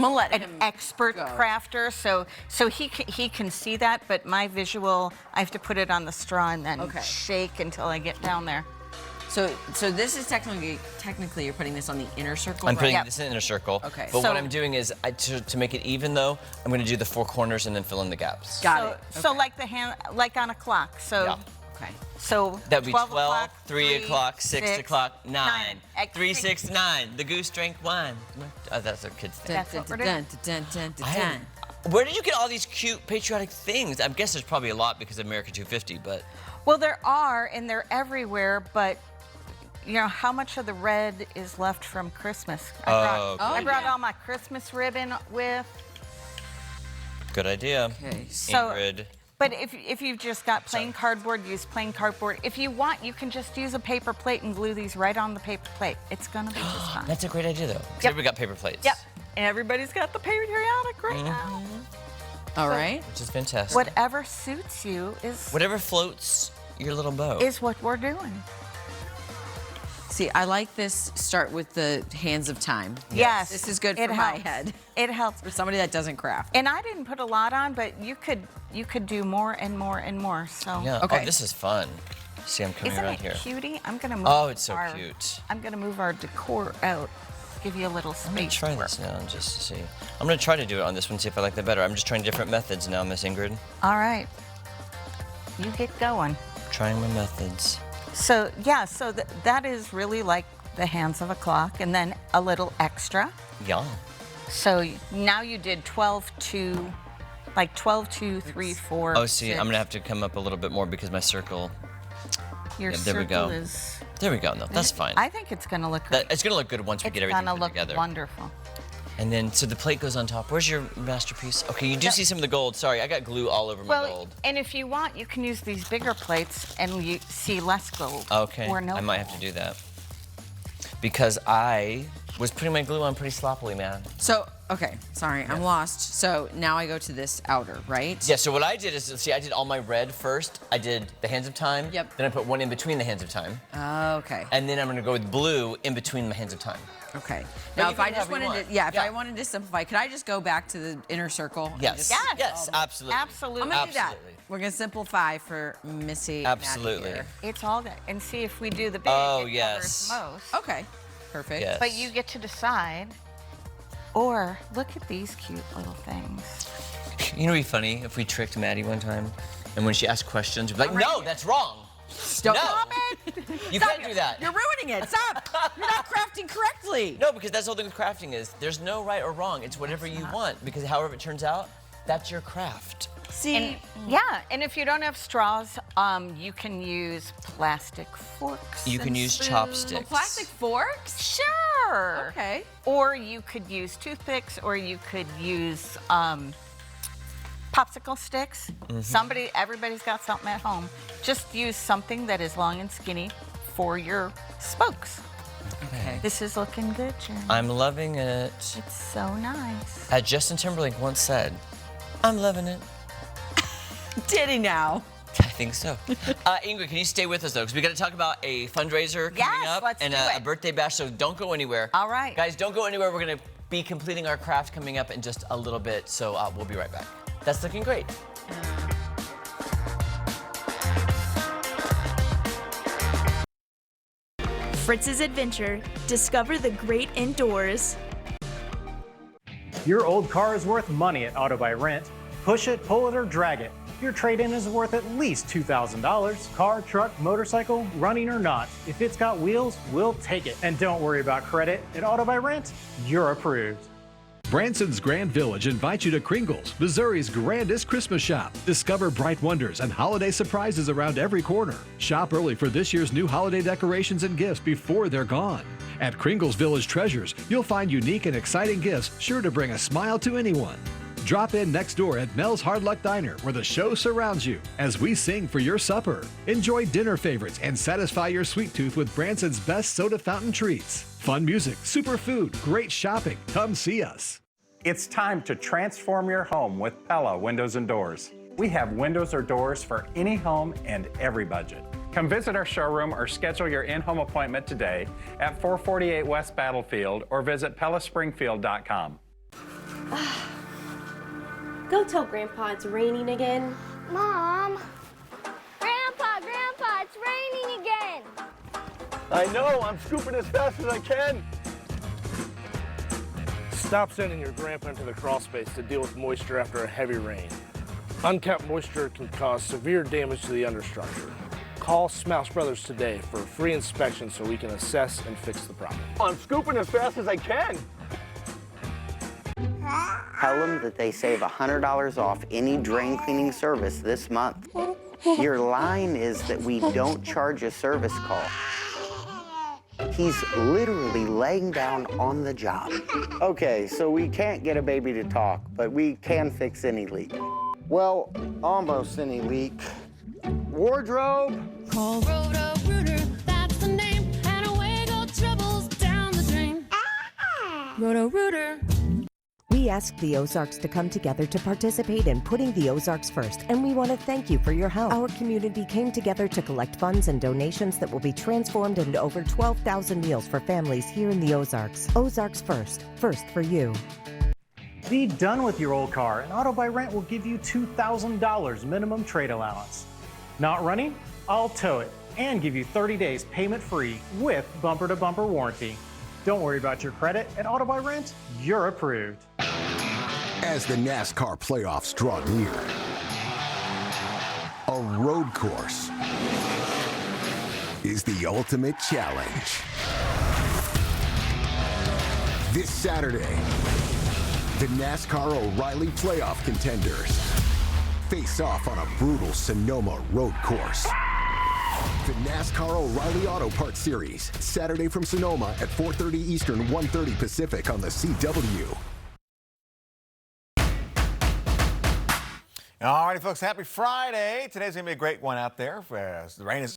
gonna let an him expert go. crafter, so he can see that, but my visual, I have to put it on the straw and then shake until I get down there. So this is technically you're putting this on the inner circle. I'm right? putting this in the inner circle. Okay. But So- what I'm doing is, to make it even though, I'm going to do the 4 corners and then fill in the gaps. So like the hand, like on a clock. So Yeah. Okay. So That would be 12 12, o'clock, 3 o'clock, 6 o'clock, 9. 3, 6. 6, 9. The goose drank wine. Oh, that's a kid's thing. That's what we're doing. Where did you get all these cute patriotic things? I guess there's probably a lot because of America 250, but... Well, there are, and they're everywhere, but you know, how much of the red is left from Christmas? I brought all my Christmas ribbon with. Good idea. Okay. So, Ingrid. but if you've just got plain cardboard, use plain cardboard. If you want, you can just use a paper plate and glue these right on the paper plate. It's gonna be just fine. That's a great idea, though. 'Cause Yep. everybody got paper plates. Yep. And everybody's got the patriotic right now. All right. Which is fantastic. Whatever suits you is Whatever floats your little boat. is what we're doing. See, I like this. Start with the hands of time. Yes. This is good for It my helps. head. It helps. For somebody that doesn't craft. And I didn't put a lot on, but you could do more and more and more. So Yeah. Okay. Oh, this is fun. See, I'm coming Isn't around it here. cutie? I'm gonna move. Oh, it's so cute. I'm gonna move our decor out. Give you a little space. I'm going to try this now just to see. I'm going to try to do it on this one, see if I like that better. I'm just trying different methods now, Miss Ingrid. All right. You get going. Trying my methods. So yeah, so that is really like the hands of a clock, and then a little extra. Yeah. So now you did 12 to, like 12, 2, 3, 4. Oh, see, 6. I'm going to have to come up a little bit more because my circle. Your Yeah, there we circle go. is. There we go. No, that's fine. I think it's gonna look great. It's going to look good once we get everything It's gonna put look together. wonderful. And then, so the plate goes on top. Where's your masterpiece? Okay, you do see some of the gold. Sorry, I got glue all over my Well, gold. and if you want, you can use these bigger plates and you see less gold. Okay, Or no I might gold. have to do that. Because I was putting my glue on pretty sloppily, man. So, okay, sorry, I'm lost. So now I go to this outer, right? Yeah, so what I did is, see, I did all my red first. I did the hands of time. Yep. Then I put one in between the hands of time. Okay. And then I'm gonna go with blue in between the hands of time. Okay. But Now, you if I can just have what you wanted to, want. yeah, if I wanted to simplify, could I just go back to the inner circle? and Yes. just- Yes, absolutely. Absolutely. I'm gonna do that. Absolutely. We're gonna simplify for Missy. Maddie Absolutely. here. It's all good. And see if we do the big, Oh, it yes. covers most. Okay. Perfect. Yes. But you get to decide. Or look at these cute little things. You know, it'd be funny if we tricked Maddie one time, and when she asked questions, we'd be like, "No, that's wrong. Stop No. it! You Stop can't it. do that." You're ruining it. Stop! You're not crafting correctly. No, because that's the whole thing with crafting is there's no right or wrong. It's whatever you want, because however it turns out, that's your craft. See, And, yeah, and if you don't have straws, you can use plastic forks. You can and use spoons. chopsticks. Plastic forks? Sure. Okay. Or you could use toothpicks, or you could use popsicle sticks. Everybody's got something at home. Just use something that is long and skinny for your spokes. Okay. This is looking good, Jen. I'm loving it. It's so nice. As Justin Timberlake once said, "I'm loving it." Did he now? I think so. Ingrid, can you stay with us though? Because we got to talk about a fundraiser coming Yes, up let's and do a it. birthday bash. So don't go anywhere. All right. Guys, don't go anywhere. We're gonna be completing our craft coming up in just a little bit. So we'll be right back. That's looking great. Fritz's Adventure. Discover the great indoors. Your old car is worth money at Auto by Rent. Push it, pull it, or drag it. Your trade-in is worth at least $2,000. Car, truck, motorcycle, running or not. If it's got wheels, we'll take it. And don't worry about credit. At Auto by Rent, you're approved. Branson's Grand Village invites you to Kringle's, Missouri's grandest Christmas shop. Discover bright wonders and holiday surprises around every corner. Shop early for this year's new holiday decorations and gifts before they're gone. At Kringle's Village Treasures, you'll find unique and exciting gifts sure to bring a smile to anyone. Drop in next door at Mel's Hard Luck Diner, where the show surrounds you as we sing for your supper. Enjoy dinner favorites and satisfy your sweet tooth with Branson's best soda fountain treats. Fun music, super food, great shopping. Come see us. It's time to transform your home with Pella Windows and Doors. We have windows or doors for any home and every budget. Come visit our showroom or schedule your in-home appointment today at 448 West Battlefield or visit PellaSpringfield.com. Go tell Grandpa it's raining again. Mom! Grandpa, it's raining again! I know, I'm scooping as fast as I can. Stop sending your grandpa into the crawl space to deal with moisture after a heavy rain. Unkept moisture can cause severe damage to the understructure. Call Smouse Brothers today for a free inspection so we can assess and fix the problem. I'm scooping as fast as I can. Tell them that they save $100 off any drain cleaning service this month. Your line is that we don't charge a service call. He's literally laying down on the job. Okay, so we can't get a baby to talk, but we can fix any leak. Well, almost any leak. Wardrobe. Call Roto-Rooter, that's the name, and away go troubles down the drain. Roto-Rooter. We asked the Ozarks to come together to participate in putting the Ozarks first, and we want to thank you for your help. Our community came together to collect funds and donations that will be transformed into over 12,000 meals for families here in the Ozarks. Ozarks first, first for you. Be done with your old car, and Auto by Rent will give you $2,000 minimum trade allowance. Not running? I'll tow it and give you 30 days payment-free with bumper-to-bumper warranty. Don't worry about your credit. At Auto by Rent, you're approved. As the NASCAR playoffs draw near, a road course is the ultimate challenge. This Saturday, the NASCAR O'Reilly playoff contenders face off on a brutal Sonoma road course. The NASCAR O'Reilly Auto Parts Series, Saturday from Sonoma at 4:30 Eastern, 1:30 Pacific on the CW. All righty, folks, happy Friday. Today's going to be a great one out there. The rain is